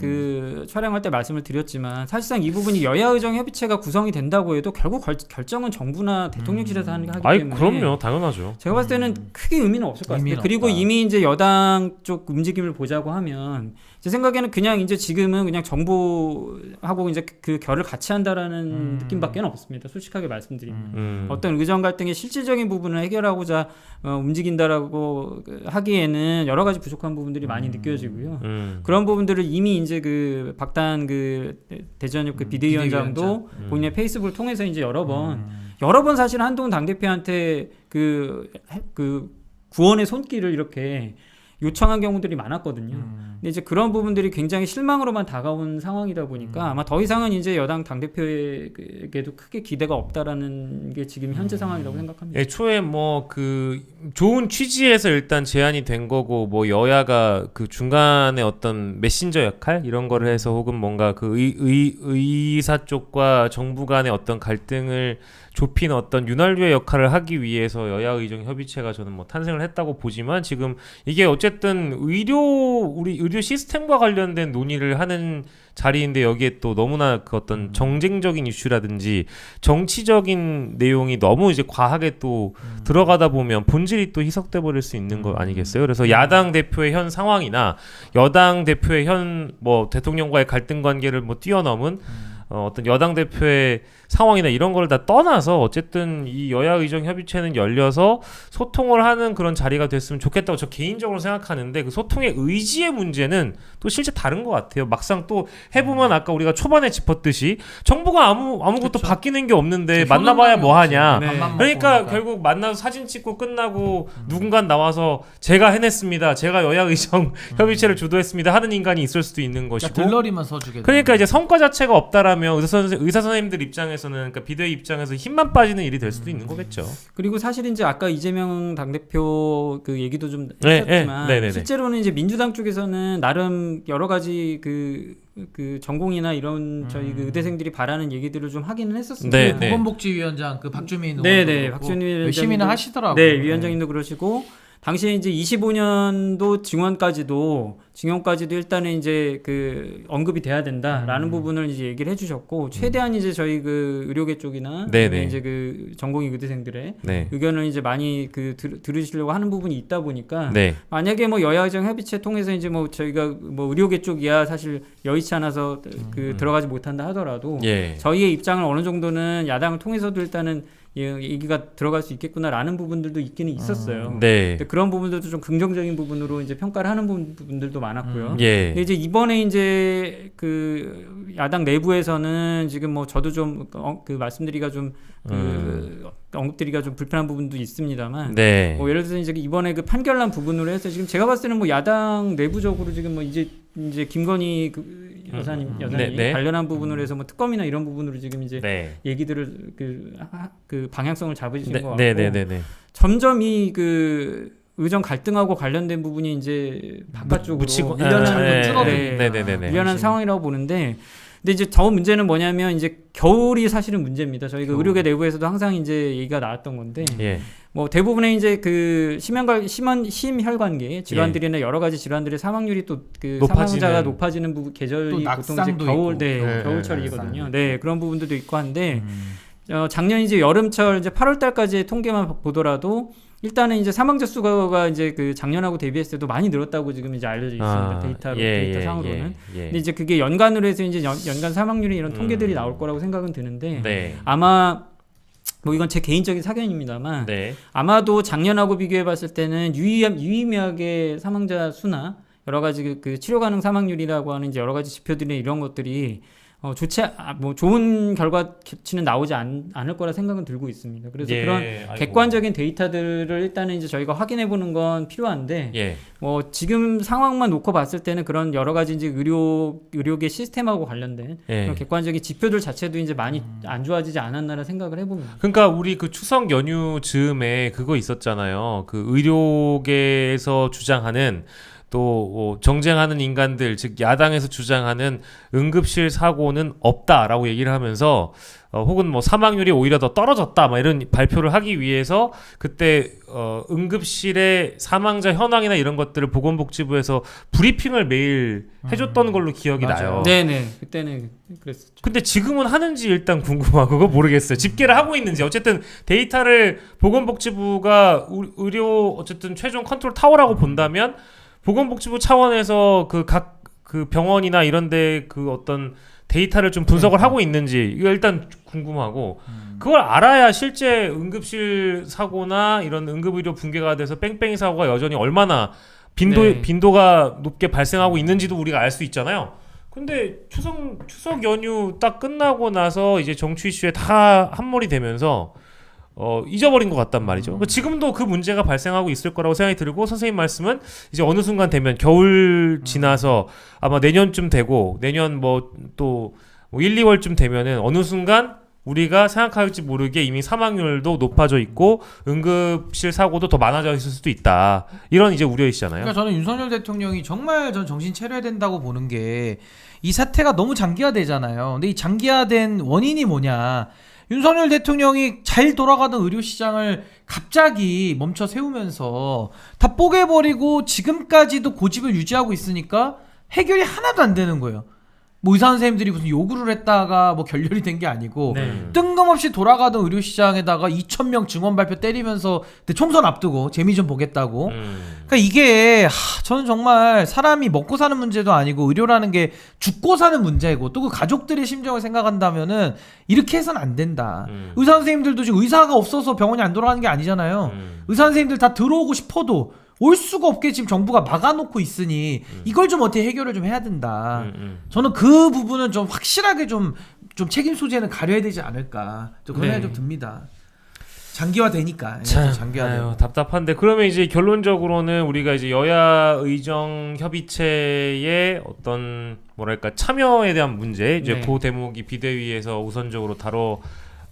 촬영할 때 말씀을 드렸지만 사실상 이 부분이 여야 의정 협의체가 구성이 된다고 해도 결국 결정은 정부나 대통령실에서 하기 때문에. 그럼요, 당연하죠. 제가 봤을 때는 크게 의미는 없을 것 같습니다. 그리고 없다. 이미 이제 여당 쪽 움직임을 보자고 하면 제 생각에는 그냥 이제 지금은 그냥 정부하고 이제 그 결을 같이 한다라는 느낌밖에 없습니다. 솔직하게 말씀드리면 어떤 의정 갈등의 실질적인 부분을 해결하고자 움직인다라고 하기에는 여러 가지 부족한 부분들이 많이 느껴지고요. 그런 부분들을 이미 이제 박단 대전역 비대위원장도 본인의 페이스북을 통해서 이제 여러 번 사실 한동훈 당대표한테 구원의 손길을 이렇게 요청한 경우들이 많았거든요. 근데 이제 그런 부분들이 굉장히 실망으로만 다가온 상황이다 보니까 아마 더 이상은 이제 여당 당대표에게도 크게 기대가 없다라는 게 지금 현재 상황이라고 생각합니다. 애초에 좋은 취지에서 일단 제안이 된 거고 여야가 중간에 어떤 메신저 역할 이런 거를 해서 혹은 뭔가 의사 쪽과 정부 간의 어떤 갈등을 좁힌 어떤 윤활유의 역할을 하기 위해서 여야 의정 협의체가 저는 탄생을 했다고 보지만 지금 이게 어쨌든 우리 의료 시스템과 관련된 논의를 하는 자리인데 여기에 또 너무나 어떤 정쟁적인 이슈라든지 정치적인 내용이 너무 이제 과하게 또 들어가다 보면 본질이 또 희석돼 버릴 수 있는 거 아니겠어요? 그래서 야당 대표의 현 상황이나 여당 대표의 현 대통령과의 갈등 관계를 뛰어넘은 어떤 여당 대표의 상황이나 이런 걸 다 떠나서 어쨌든 이 여야 의정 협의체는 열려서 소통을 하는 그런 자리가 됐으면 좋겠다고 저 개인적으로 생각하는데 그 소통의 의지의 문제는 또 실제 다른 것 같아요. 막상 또 해보면 아까 우리가 초반에 짚었듯이 정부가 아무것도 바뀌는 게 없는데 만나봐야 뭐하냐. 네. 그러니까 결국 만나서 사진 찍고 끝나고 누군가 나와서 제가 해냈습니다. 제가 여야 의정 협의체를 주도했습니다 하는 인간이 있을 수도 있는 것이고 들러리만 서주게. 그러니까 이제 성과 자체가 없다라면 의사 선생님들 입장에서는 그러니까 비대위 입장에서 힘만 빠지는 일이 될 수도 있는 거겠죠. 그리고 사실 이제 아까 이재명 당대표 얘기도 좀 했었지만 실제로는 이제 민주당 쪽에서는 나름 여러 가지 전공이나 이런 저희 의대생들이 바라는 얘기들을 좀 하기는 했었습니다. 보건복지위원장 박주민 박주민 위원장 열심히는 하시더라고요. 네, 위원장님도 그러시고 당시에 이제 25년도 징용까지도 일단은 이제 그 언급이 돼야 된다라는 부분을 이제 얘기를 해주셨고 최대한 이제 저희 그 의료계 쪽이나 이제 그 전공의 의대생들의 의견을 이제 많이 그 들으시려고 하는 부분이 있다 보니까 만약에 뭐 여야정 협의체 통해서 이제 뭐 저희가 뭐 의료계 쪽이야 사실 여의치 않아서 그 들어가지 못한다 하더라도 저희의 입장을 어느 정도는 야당을 통해서도 일단은 얘기가 들어갈 수 있겠구나라는 부분들도 있기는 있었어요. 근데 그런 부분들도 좀 긍정적인 부분으로 이제 평가를 하는 부분들도 많았고요. 근데 이제 이번에 이제 그 야당 내부에서는 지금 뭐 저도 좀 그 말씀드리기가 좀 그 언급드리기가 좀 불편한 부분도 있습니다만, 뭐 예를 들어서 이제 이번에 그 판결난 부분으로 해서 지금 제가 봤을 때는 뭐 야당 내부적으로 지금 뭐 이제 김건희 그 여사님 관련한 부분으로 해서 뭐 특검이나 이런 부분으로 지금 이제 얘기들을 그 방향성을 잡으신 것 같고 점점 이 그 의정 갈등하고 관련된 부분이 이제 바깥쪽으로 밀려나는 상황이라고 보는데. 근데 이제 더 문제는 뭐냐면 이제 겨울이 사실은 문제입니다. 저희가 의료계 내부에서도 항상 이제 얘기가 나왔던 건데 뭐 대부분의 이제 그 심혈관계 질환들이나 여러 가지 질환들의 사망률이 또 그 사망자가 높아지는 부분 계절이 보통 이제 겨울철이거든요. 그런 부분들도 있고 한데 작년 이제 여름철 이제 8월 달까지의 통계만 보더라도 일단은 이제 사망자 수가 이제 그 작년하고 대비했을 때도 많이 늘었다고 지금 이제 알려져 있습니다. 데이터 상으로는. 근데 이제 그게 연간으로 해서 이제 연간 사망률이 이런 통계들이 나올 거라고 생각은 드는데 아마 뭐 이건 제 개인적인 사견입니다만 아마도 작년하고 비교해 봤을 때는 유의미하게 사망자 수나 여러 가지 그 치료 가능 사망률이라고 하는 이제 여러 가지 지표들이 이런 것들이 좋은 결과치는 나오지 않을 거라 생각은 들고 있습니다. 그래서 그런 객관적인 데이터들을 일단은 이제 저희가 확인해 보는 건 필요한데, 뭐 지금 상황만 놓고 봤을 때는 그런 여러 가지 이제 의료계 시스템하고 관련된 그런 객관적인 지표들 자체도 이제 많이 안 좋아지지 않았나라 생각을 해봅니다. 그러니까 우리 그 추석 연휴 즈음에 그거 있었잖아요. 그 의료계에서 주장하는 또 정쟁하는 인간들, 즉 야당에서 주장하는 응급실 사고는 없다라고 얘기를 하면서 혹은 뭐 사망률이 오히려 더 떨어졌다 막 이런 발표를 하기 위해서 그때 응급실의 사망자 현황이나 이런 것들을 보건복지부에서 브리핑을 매일 해줬던 걸로 기억이 나요. 네네, 그때는 그랬었죠. 근데 지금은 하는지 일단 궁금하고 그거 모르겠어요. 집계를 하고 있는지. 어쨌든 데이터를 보건복지부가 의료 어쨌든 최종 컨트롤 타워라고 본다면 보건복지부 차원에서 그 각 그 병원이나 이런데 그 어떤 데이터를 좀 분석을 하고 있는지 이거 일단 궁금하고 그걸 알아야 실제 응급실 사고나 이런 응급의료 붕괴가 돼서 뺑뺑이 사고가 여전히 얼마나 빈도가 높게 발생하고 있는지도 우리가 알 수 있잖아요. 근데 추석 연휴 딱 끝나고 나서 이제 정치 이슈에 다 함몰이 되면서 잊어버린 것 같단 말이죠. 지금도 그 문제가 발생하고 있을 거라고 생각이 들고 선생님 말씀은 이제 어느 순간 되면 겨울 지나서 아마 내년쯤 되고 내년 뭐 또 1, 2월쯤 되면은 어느 순간 우리가 생각할지 모르게 이미 사망률도 높아져 있고 응급실 사고도 더 많아져 있을 수도 있다. 이런 이제 우려이시잖아요. 그러니까 저는 윤석열 대통령이 정말 전 정신 차려야 된다고 보는 게 이 사태가 너무 장기화되잖아요. 근데 이 장기화된 원인이 뭐냐? 윤석열 대통령이 잘 돌아가던 의료시장을 갑자기 멈춰 세우면서 다 뽀개버리고 지금까지도 고집을 유지하고 있으니까 해결이 하나도 안 되는 거예요. 뭐 의사 선생님들이 무슨 요구를 했다가 뭐 결렬이 된 게 아니고 뜬금없이 돌아가던 의료시장에다가 2,000명 증원 발표 때리면서 총선 앞두고 재미 좀 보겠다고. 그러니까 이게 저는 정말 사람이 먹고 사는 문제도 아니고 의료라는 게 죽고 사는 문제고 또 그 가족들의 심정을 생각한다면은 이렇게 해서는 안 된다. 의사 선생님들도 지금 의사가 없어서 병원이 안 돌아가는 게 아니잖아요. 의사 선생님들 다 들어오고 싶어도 올 수가 없게 지금 정부가 막아놓고 있으니 이걸 좀 어떻게 해결을 좀 해야 된다. 저는 그 부분은 좀 확실하게 좀 책임 소재는 가려야 되지 않을까. 좀 그런 생각이 좀 듭니다. 장기화 되니까. 장기화. 답답한데 그러면 이제 결론적으로는 우리가 이제 여야 의정 협의체의 어떤 뭐랄까 참여에 대한 문제 이제 그 대목이 비대위에서 우선적으로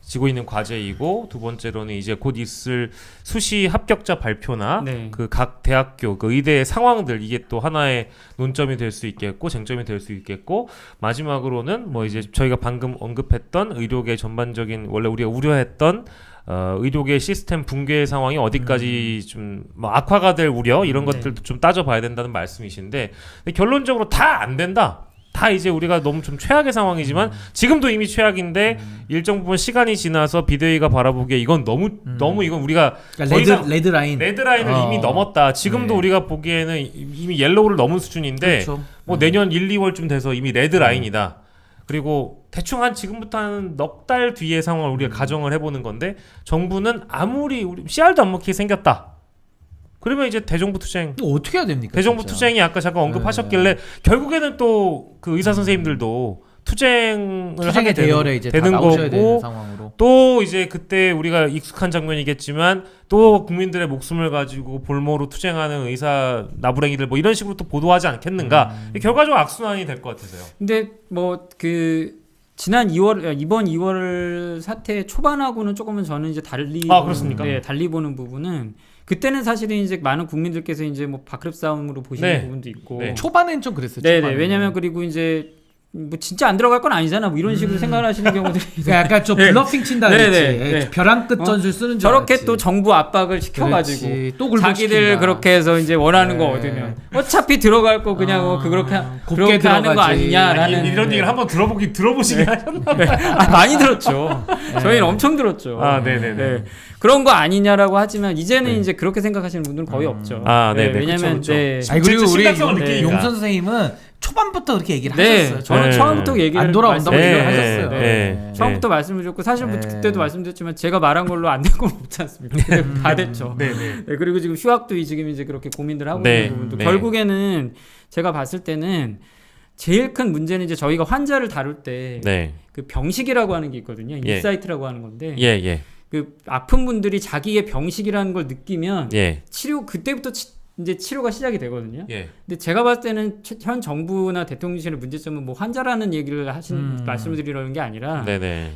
지고 있는 과제이고 두 번째로는 이제 곧 있을 수시 합격자 발표나 네. 그 각 대학교 그 의대의 상황들 이게 또 하나의 논점이 될 수 있겠고 쟁점이 될 수 있겠고 마지막으로는 뭐 이제 저희가 방금 언급했던 의료계 전반적인 원래 우리가 우려했던 의료계 시스템 붕괴 상황이 어디까지 좀 뭐 악화가 될 우려 이런 것들도 좀 따져봐야 된다는 말씀이신데 근데 결론적으로 다 안 된다. 다 이제 우리가 너무 좀 최악의 상황이지만 지금도 이미 최악인데 일정 부분 시간이 지나서 비대위가 바라보기에 이건 너무 이건 우리가 그러니까 레드라인을 이미 넘었다. 지금도 우리가 보기에는 이미 옐로우를 넘은 수준인데 그렇죠. 뭐 내년 1, 2월쯤 돼서 이미 레드라인이다. 그리고 대충 한 지금부터 한 넉 달 뒤의 상황을 우리가 가정을 해보는 건데 정부는 아무리 우리 씨알도 안 먹히게 생겼다. 그러면 이제 대정부 투쟁 어떻게 해야 됩니까? 대정부 진짜? 투쟁이 아까 잠깐 언급하셨길래 결국에는 또 그 의사 선생님들도 투쟁을 하게 대열에 이제 되는 거고 거고 또 이제 그때 우리가 익숙한 장면이겠지만 또 국민들의 목숨을 가지고 볼모로 투쟁하는 의사 나부랭이들 뭐 이런 식으로 또 보도하지 않겠는가 결과적으로 악순환이 될 것 같아서요. 근데 뭐 그 지난 2월 이번 2월 사태 초반하고는 조금은 저는 이제 달리 그렇습니까? 네, 달리 보는 부분은 그때는 사실은 이제 많은 국민들께서 이제 뭐 밥그릇 싸움으로 보시는 부분도 있고 초반엔 좀 그랬어요. 네네 왜냐면 그리고 이제 뭐 진짜 안 들어갈 건 아니잖아 뭐 이런 식으로 생각을 하시는 경우들이 그러니까 약간 좀 블러핑 친다 그랬지. 벼랑 끝 전술 쓰는 줄 저렇게 알았지. 또 정부 압박을 시켜가지고 그렇지. 또 자기들 그렇게 해서 이제 원하는 거 얻으면 어차피 들어갈 거 그냥 그렇게 하는 거 아니냐라는 이런 얘기를 한번 들어보시긴 하셨나? 많이 들었죠. 저희는 엄청 들었죠. 네네네. 그런 거 아니냐라고 하지만 이제는 이제 그렇게 생각하시는 분들은 거의 없죠. 왜냐면 그리고 우리 용 용 선생님은 초반부터 그렇게 얘기를 하셨어요. 저는 처음부터 얘기를 안 돌아온다고 얘기를 하셨어요. 처음부터 말씀을 드렸고 사실 그때도 말씀드렸지만 제가 말한 걸로 안 된 건 없지 않습니까? 다 됐죠. 그리고 지금 휴학도 지금 이제 그렇게 고민들 하고 있는 부분도 결국에는 제가 봤을 때는 제일 큰 문제는 이제 저희가 환자를 다룰 때 그 병식이라고 하는 게 있거든요. 인사이트라고 하는 건데 그 아픈 분들이 자기의 병식이라는 걸 느끼면 치료 그때부터 이제 치료가 시작이 되거든요. 근데 제가 봤을 때는 현 정부나 대통령실의 문제점은 뭐 환자라는 얘기를 말씀을 드리려는 게 아니라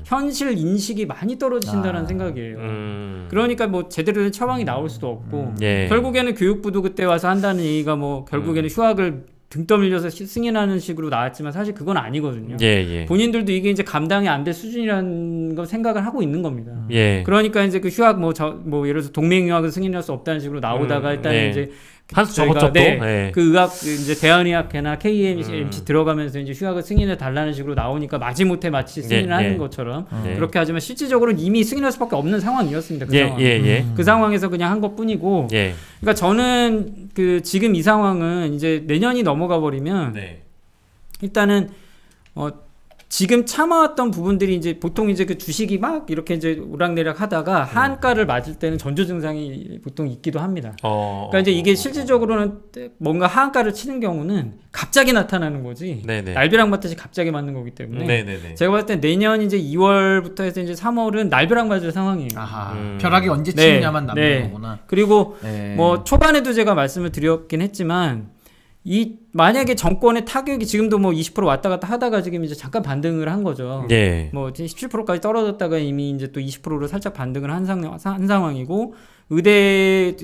현실 인식이 많이 떨어지신다는 생각이에요. 그러니까 뭐 제대로 된 처방이 나올 수도 없고 결국에는 교육부도 그때 와서 한다는 얘기가 뭐 결국에는 휴학을 등 떠밀려서 승인하는 식으로 나왔지만 사실 그건 아니거든요. 본인들도 이게 이제 감당이 안 될 수준이라는 거 생각을 하고 있는 겁니다. 그러니까 이제 그 휴학 뭐 예를 들어서 동맹유학은 승인할 수 없다는 식으로 나오다가 일단 이제 한수 접었죠. 그 의학 이제 대한의학회나 KMC 들어가면서 이제 휴학을 승인해 달라는 식으로 나오니까 마지못해 마치 승인을 하는 것처럼 그렇게 하지만 실질적으로는 이미 승인할 수밖에 없는 상황이었습니다. 그 상황. 그 상황에서 그냥 한 것뿐이고. 그러니까 저는 그 지금 이 상황은 이제 내년이 넘어가 버리면 일단은 지금 참아왔던 부분들이 이제 보통 이제 그 주식이 막 이렇게 이제 오락내락 하다가 한가를 맞을 때는 전조 증상이 보통 있기도 합니다. 그러니까 이제 이게 실질적으로는 뭔가 한가를 치는 경우는 갑자기 나타나는 거지. 날벼락 맞듯이 갑자기 맞는 거기 때문에 제가 봤을 때 내년 이제 2월부터 해서 이제 3월은 날벼락 맞을 상황이에요. 벼락이 언제 치느냐만 남는 거구나. 그리고 뭐 초반에도 제가 말씀을 드렸긴 했지만 이 만약에 정권의 타격이 지금도 뭐 20% 왔다 갔다 하다가 지금 이제 잠깐 반등을 한 거죠. 뭐 17%까지 떨어졌다가 이미 이제 또 20%로 살짝 반등을 한 상황이고 의대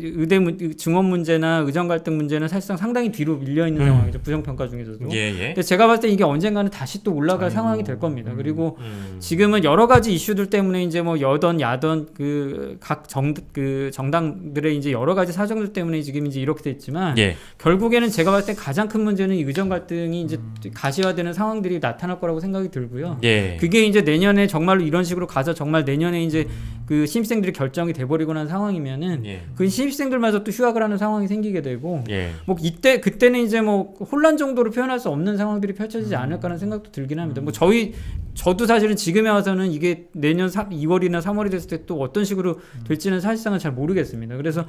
증원 문제나 의정 갈등 문제는 사실상 상당히 뒤로 밀려 있는 상황이죠. 부정평가 중에서도. 근데 제가 봤을 때 이게 언젠가는 다시 또 올라갈 상황이 될 겁니다. 그리고 지금은 여러 가지 이슈들 때문에 이제 뭐 여던 야던 그 각 정당들의 이제 여러 가지 사정들 때문에 지금 이제 이렇게 됐지만 결국에는 제가 봤을 때 가장 큰 문제는 이 의정 갈등이 이제 가시화되는 상황들이 나타날 거라고 생각이 들고요. 그게 이제 내년에 정말로 이런 식으로 가서 정말 내년에 이제 그 신입생들이 결정이 돼버리고 난 상황이면은 그 신입생들마저 또 휴학을 하는 상황이 생기게 되고 뭐 그때는 이제 뭐 혼란 정도로 표현할 수 없는 상황들이 펼쳐지지 않을까라는 생각도 들긴 합니다. 뭐 저도 사실은 지금에 와서는 이게 내년 2월이나 3월이 됐을 때 또 어떤 식으로 될지는 사실상은 잘 모르겠습니다. 그래서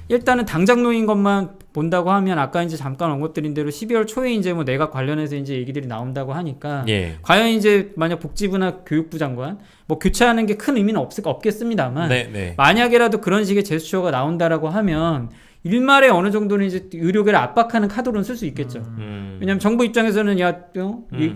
일단은 당장 놓인 것만 본다고 하면 아까 이제 잠깐 언급드린 대로 12월 초에 이제 뭐 내각 관련해서 이제 얘기들이 나온다고 하니까 과연 이제 만약 복지부나 교육부 장관 뭐 교체하는 게 큰 의미는 없겠습니다만 만약에라도 그런 식의 제스처가 나온다라고 하면 일말에 어느 정도는 이제 의료계를 압박하는 카드로는 쓸 수 있겠죠. 왜냐하면 정부 입장에서는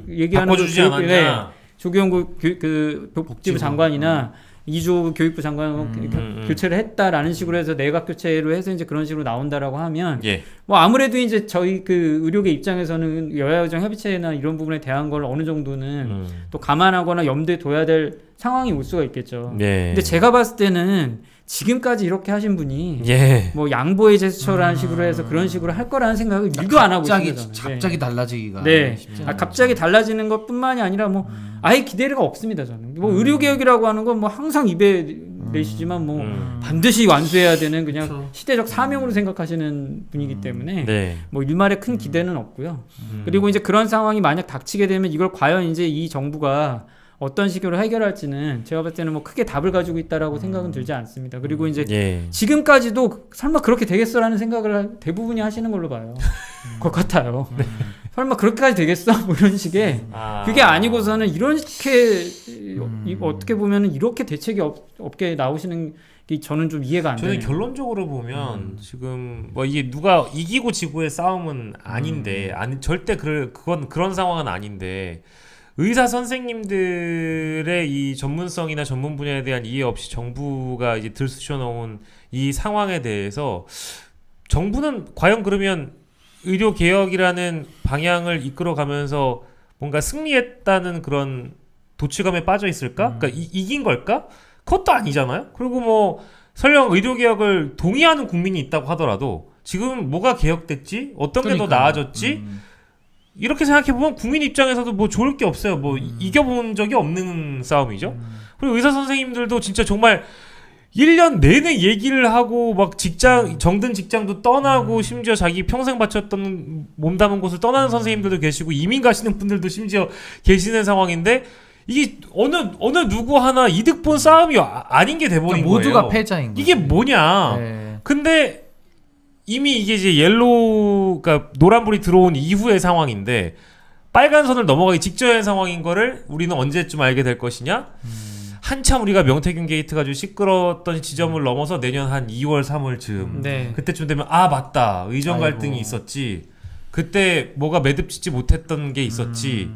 얘기하는 바꿔주지 않았냐. 조규영 그 복지부 장관이나 이조 교육부 장관 교체를 했다라는 식으로 해서 내각 교체로 해서 이제 그런 식으로 나온다라고 하면 뭐 아무래도 이제 저희 그 의료계 입장에서는 여야정 협의체나 이런 부분에 대한 걸 어느 정도는 또 감안하거나 염두에 둬야 될 상황이 올 수가 있겠죠. 근데 제가 봤을 때는 지금까지 이렇게 하신 분이 뭐 양보의 제스처라는 식으로 해서 그런 식으로 할 거라는 생각을 1도 안 하고 있습니다. 갑자기 달라지기가 갑자기 달라지는 것뿐만이 아니라 뭐 아예 기대가 없습니다. 저는 뭐 의료개혁이라고 하는 건 뭐 항상 입에 내시지만 뭐 반드시 완수해야 되는 그냥 그렇죠. 시대적 사명으로 생각하시는 분이기 때문에 뭐 일말의 큰 기대는 없고요. 그리고 이제 그런 상황이 만약 닥치게 되면 이걸 과연 이제 이 정부가 어떤 식으로 해결할지는 제가 봤을 때는 뭐 크게 답을 가지고 있다라고 생각은 들지 않습니다. 그리고 이제 지금까지도 설마 그렇게 되겠어라는 생각을 대부분이 하시는 걸로 봐요. 것 같아요. 설마 그렇게까지 되겠어? 뭐 이런 식의 그게 아니고서는 이렇게 어떻게 보면은 이렇게 대책이 없게 나오시는 게 저는 좀 이해가 안 되네요. 저는 결론적으로 보면 지금 뭐 이게 누가 이기고 지고의 싸움은 아닌데 절대 그런 상황은 아닌데. 의사 선생님들의 이 전문성이나 전문 분야에 대한 이해 없이 정부가 이제 들쑤셔 놓은 이 상황에 대해서 정부는 과연 그러면 의료 개혁이라는 방향을 이끌어가면서 뭔가 승리했다는 그런 도취감에 빠져 있을까? 그러니까 이긴 걸까? 그것도 아니잖아요. 그리고 뭐 설령 의료 개혁을 동의하는 국민이 있다고 하더라도 지금 뭐가 개혁됐지? 어떤 게 더 나아졌지? 이렇게 생각해보면 국민 입장에서도 뭐 좋을 게 없어요. 뭐 이겨본 적이 없는 싸움이죠. 그리고 의사 선생님들도 진짜 정말 1년 내내 얘기를 하고 막 정든 직장도 떠나고 심지어 자기 평생 바쳤던 몸담은 곳을 떠나는 선생님들도 계시고 이민 가시는 분들도 심지어 계시는 상황인데 이게 어느 누구 하나 이득 본 싸움이 아닌 게 돼버린 그러니까 모두가 거예요. 패자인 거죠. 이게 뭐냐. 근데 이미 이게 이제 그러니까 노란불이 들어온 이후의 상황인데 빨간 선을 넘어가기 직전의 상황인 거를 우리는 언제쯤 알게 될 것이냐? 한참 우리가 명태균 게이트 가지고 시끄러웠던 지점을 넘어서 내년 한 2월 3월쯤 그때쯤 되면 맞다 의정 갈등이 있었지 그때 뭐가 매듭짓지 못했던 게 있었지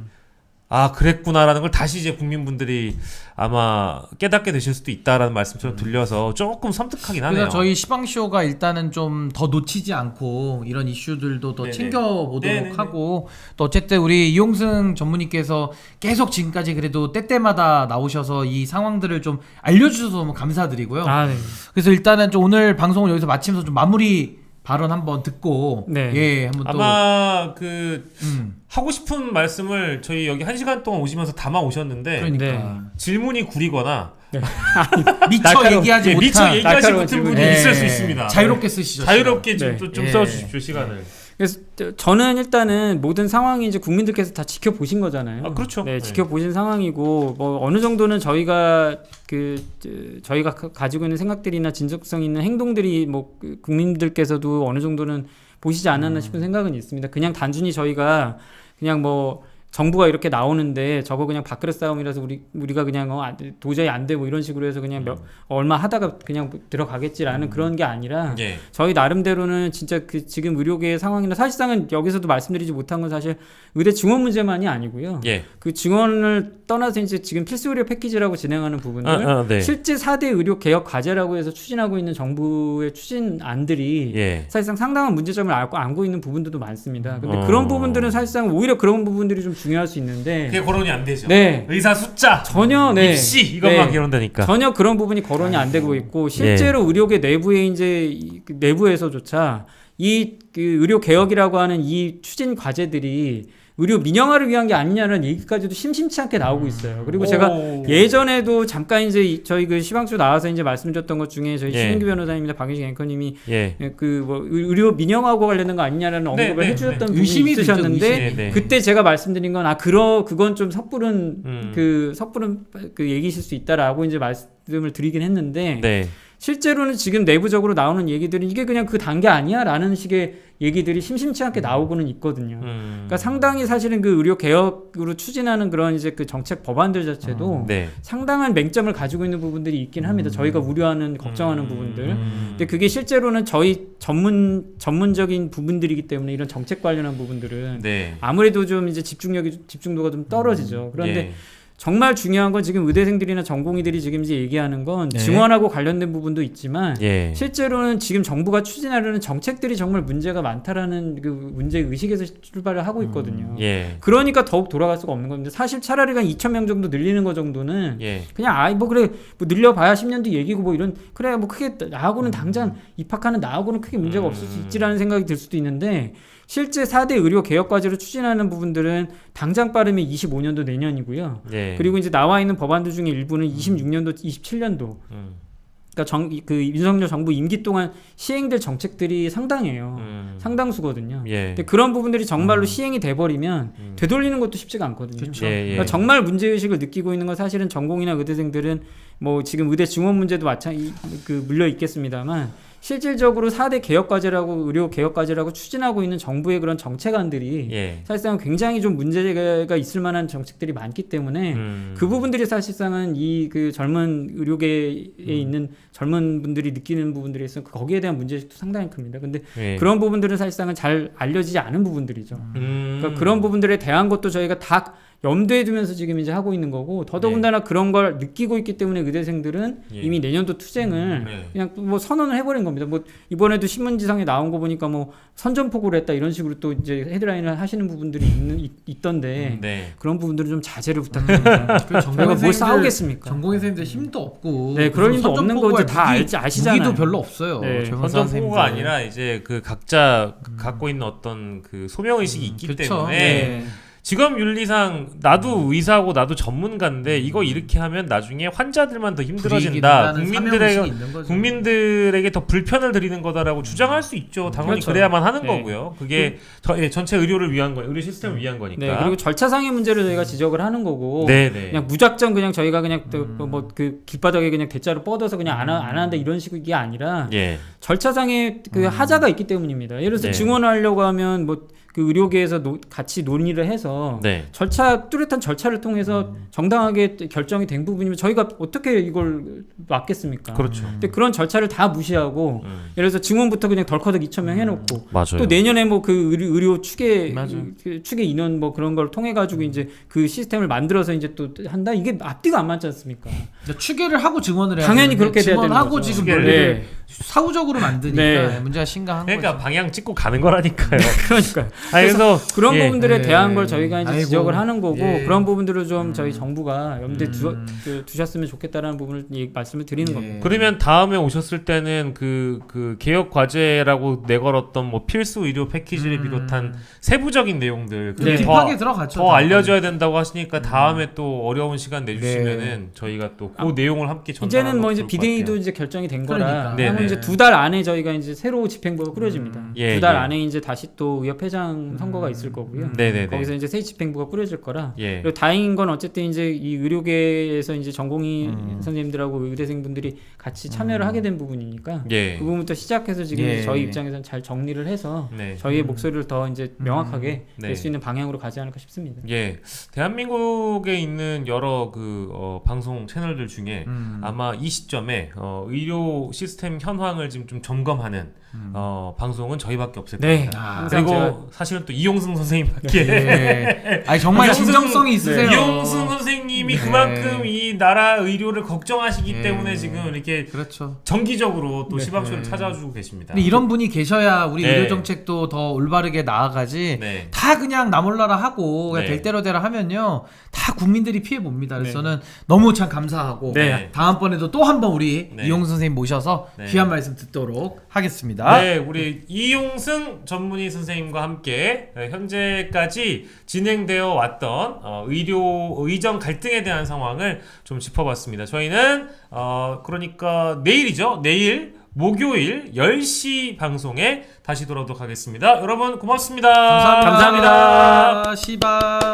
그랬구나라는 걸 다시 이제 국민분들이 아마 깨닫게 되실 수도 있다라는 말씀처럼 들려서 조금 섬뜩하긴 하네요. 그래서 저희 시방쇼가 일단은 좀 더 놓치지 않고 이런 이슈들도 더 챙겨보도록 하고 또 어쨌든 우리 이용승 전무님께서 계속 지금까지 그래도 때때마다 나오셔서 이 상황들을 좀 알려주셔서 너무 감사드리고요. 그래서 일단은 좀 오늘 방송을 여기서 마치면서 좀 마무리 발언 한번 듣고 한번 또 아마 하고 싶은 말씀을 저희 여기 1시간 동안 오시면서 담아 오셨는데 질문이 구리거나 미처 얘기하지 못한 분이 있을 수 있습니다. 자유롭게 쓰시죠. 자유롭게 좀 써주십시오 시간을. 그래서 저는 일단은 모든 상황이 이제 국민들께서 다 지켜보신 거잖아요. 그렇죠. 지켜보신 상황이고 뭐 어느 정도는 저희가 저희가 가지고 있는 생각들이나 진정성 있는 행동들이 뭐 국민들께서도 어느 정도는 보시지 않았나 싶은 생각은 있습니다. 그냥 단순히 저희가 그냥 뭐 정부가 이렇게 나오는데 저거 그냥 밥그릇 싸움이라서 우리가 그냥 도저히 안 돼 뭐 이런 식으로 해서 그냥 얼마 하다가 그냥 들어가겠지라는 그런 게 아니라 저희 나름대로는 진짜 지금 의료계의 상황이나 사실상은 여기서도 말씀드리지 못한 건 사실 의대 증원 문제만이 아니고요. 그 증원을 떠나서 이제 지금 필수 의료 패키지라고 진행하는 부분들 실제 4대 의료 개혁 과제라고 해서 추진하고 있는 정부의 추진안들이 사실상 상당한 문제점을 안고 있는 부분들도 많습니다. 근데 그런 부분들은 사실상 오히려 그런 부분들이 좀 중요할 수 있는데 그게 거론이 안 되죠. 의사 숫자 전혀 입시 이것만 거론되니까 전혀 그런 부분이 거론이 안 되고 있고 실제로 의료계 내부에 이제 내부에서조차 이 의료 개혁이라고 하는 이 추진 과제들이 의료 민영화를 위한 게 아니냐는 얘기까지도 심심치 않게 나오고 있어요. 그리고 제가 예전에도 잠깐 이제 저희 시방쇼 나와서 이제 말씀드렸던 것 중에 저희 신은규 변호사님이나 박윤식 앵커님이 뭐 의료 민영화하고 관련된 거 아니냐라는 언급을 해주셨던 부분이 있으셨는데 그때 제가 말씀드린 건 그건 좀 섣부른 얘기실 수 있다라고 이제 말씀을 드리긴 했는데 실제로는 지금 내부적으로 나오는 얘기들은 이게 그냥 그 단계 아니야? 라는 식의 얘기들이 심심치 않게 나오고는 있거든요. 그러니까 상당히 사실은 의료 개혁으로 추진하는 그런 이제 정책 법안들 자체도 상당한 맹점을 가지고 있는 부분들이 있긴 합니다. 저희가 우려하는, 걱정하는 부분들. 근데 그게 실제로는 저희 전문적인 부분들이기 때문에 이런 정책 관련한 부분들은 아무래도 좀 이제 집중도가 좀 떨어지죠. 그런데 정말 중요한 건 지금 의대생들이나 전공의들이 지금 이제 얘기하는 건 증원하고 관련된 부분도 있지만 실제로는 지금 정부가 추진하려는 정책들이 정말 문제가 많다라는 그 문제 의식에서 출발을 하고 있거든요. 그러니까 더욱 돌아갈 수가 없는 겁니다. 사실 차라리 한 2,000명 정도 늘리는 거 정도는 그냥 뭐 그래 뭐 늘려봐야 10년 뒤 얘기고 뭐 이런 그래 뭐 크게 나하고는 당장 입학하는 나하고는 크게 문제가 없을 수 있지라는 생각이 들 수도 있는데 실제 4대 의료 개혁 과제로 추진하는 부분들은 당장 빠르면 25년도 내년이고요. 그리고 이제 나와 있는 법안들 중에 일부는 26년도, 27년도. 그러니까 그 윤석열 정부 임기 동안 시행될 정책들이 상당해요. 상당수거든요. 근데 그런 부분들이 정말로 시행이 돼버리면 되돌리는 것도 쉽지가 않거든요. 그러니까 정말 문제의식을 느끼고 있는 건 사실은 전공이나 의대생들은 뭐 지금 의대 증원 문제도 그 물려 있겠습니다만 실질적으로 4대 개혁과제라고 의료 개혁과제라고 추진하고 있는 정부의 그런 정책안들이 사실상 굉장히 좀 문제가 있을 만한 정책들이 많기 때문에 그 부분들이 사실상은 이 그 젊은 의료계에 있는 젊은 분들이 느끼는 부분들에 있어서 거기에 대한 문제의식도 상당히 큽니다. 근데 그런 부분들은 사실상은 잘 알려지지 않은 부분들이죠. 그러니까 그런 부분들에 대한 것도 저희가 다 염두에 두면서 지금 이제 하고 있는 거고 더더군다나 그런 걸 느끼고 있기 때문에 의대생들은 이미 내년도 투쟁을 그냥 뭐 선언을 해버린 겁니다. 뭐 이번에도 신문지상에 나온 거 보니까 뭐 선전포고를 했다 이런 식으로 또 이제 헤드라인을 하시는 부분들이 있던데 그런 부분들은 좀 자제를 부탁드립니다. 저희가 뭘 싸우겠습니까? 전공의생들 힘도 없고 그럴 힘도 없는 건지 다 아시잖아요. 무기도 별로 없어요. 선전포고가 아니라 이제 그 각자 갖고 있는 어떤 그 소명 의식이 있기 때문에. 직업 윤리상 나도 의사고 나도 전문가인데 이거 이렇게 하면 나중에 환자들만 더 힘들어진다. 국민들에게 더 불편을 드리는 거다라고 주장할 수 있죠. 당연히 그래야만 하는 거고요. 그게 전체 의료를 위한 거예요. 의료 시스템을 위한 거니까. 그리고 절차상의 문제를 저희가 지적을 하는 거고 그냥 무작정 그냥 저희가 그냥 뭐 그 길바닥에 그냥 대자로 뻗어서 그냥 안 한다 이런 식이 아니라 절차상의 그 하자가 있기 때문입니다. 예를 들어서 증언하려고 하면 뭐 그 의료계에서 같이 논의를 해서 뚜렷한 절차를 통해서 정당하게 결정이 된 부분이면 저희가 어떻게 이걸 막겠습니까? 그렇죠. 근데 그런 절차를 다 무시하고 예를 들어서 증원부터 그냥 덜커덕 2,000명 해놓고 또 내년에 뭐 그 의료 추계 인원 뭐 그런 걸 통해 가지고 이제 그 시스템을 만들어서 이제 또 한다 이게 앞뒤가 안 맞지 않습니까? 추계를 하고 증원을 해야 당연히 그렇게 돼야 되는 증원하고 거죠. 지금 논리를 사후적으로 만드니까 문제가 심각한 거죠. 그러니까 방향 찍고 가는 거라니까요. 그러니까 그래서 그런 부분들에 대한 걸 저희가 이제 지적을 하는 거고 그런 부분들을 좀 저희 정부가 염두에 두셨으면 좋겠다라는 부분을 말씀을 드리는 겁니다. 그러면 다음에 오셨을 때는 그 개혁 과제라고 내걸었던 뭐 필수 의료 패키지를 비롯한 세부적인 내용들 더 알려줘야 된다고 하시니까 다음에 또 어려운 시간 내주시면은 저희가 또 그 내용을 함께 전달하는 이제는 뭐 이제 비대위도 이제 결정이 된 거라 이제 2달 안에 저희가 이제 새로 집행부가 꾸려집니다. 2달 안에 이제 다시 또 의협회장 선거가 있을 거고요. 거기서 이제 새 집행부가 꾸려질 거라. 그리고 다행인 건 어쨌든 이제 이 의료계에서 이제 전공의 선생님들하고 의대생분들이 같이 참여를 하게 된 부분이니까 그 부분부터 시작해서 지금 저희 입장에서는 잘 정리를 해서 저희의 목소리를 더 이제 명확하게 낼 수 있는 방향으로 가지 않을까 싶습니다. 대한민국에 있는 여러 그 방송 채널들 중에 아마 이 시점에 의료 시스템 현황을 지금 좀 점검하는 방송은 저희밖에 없을 겁니다. 그리고 사실은 또 이용승 선생님밖에 아니 정말 진정성이 있으세요. 이용승 선생님이 그만큼 이 나라 의료를 걱정하시기 때문에 지금 이렇게 정기적으로 또 시방쇼를 찾아주고 계십니다. 근데 이런 분이 계셔야 우리 의료 정책도 더 올바르게 나아가지. 다 그냥 나 몰라라 하고 그냥 될 대로 되라 하면요 다 국민들이 피해 봅니다. 그래서 저는 너무 참 감사하고 다음번에도 또 한 번 우리 이용승 선생님 모셔서 귀한 말씀 듣도록 하겠습니다. 우리 이용승 전문의 선생님과 함께 현재까지 진행되어 왔던 의정 갈등에 대한 상황을 좀 짚어봤습니다. 저희는 그러니까 내일이죠. 내일 목요일 10시 방송에 다시 돌아오도록 하겠습니다. 여러분 고맙습니다. 감사합니다. 시바.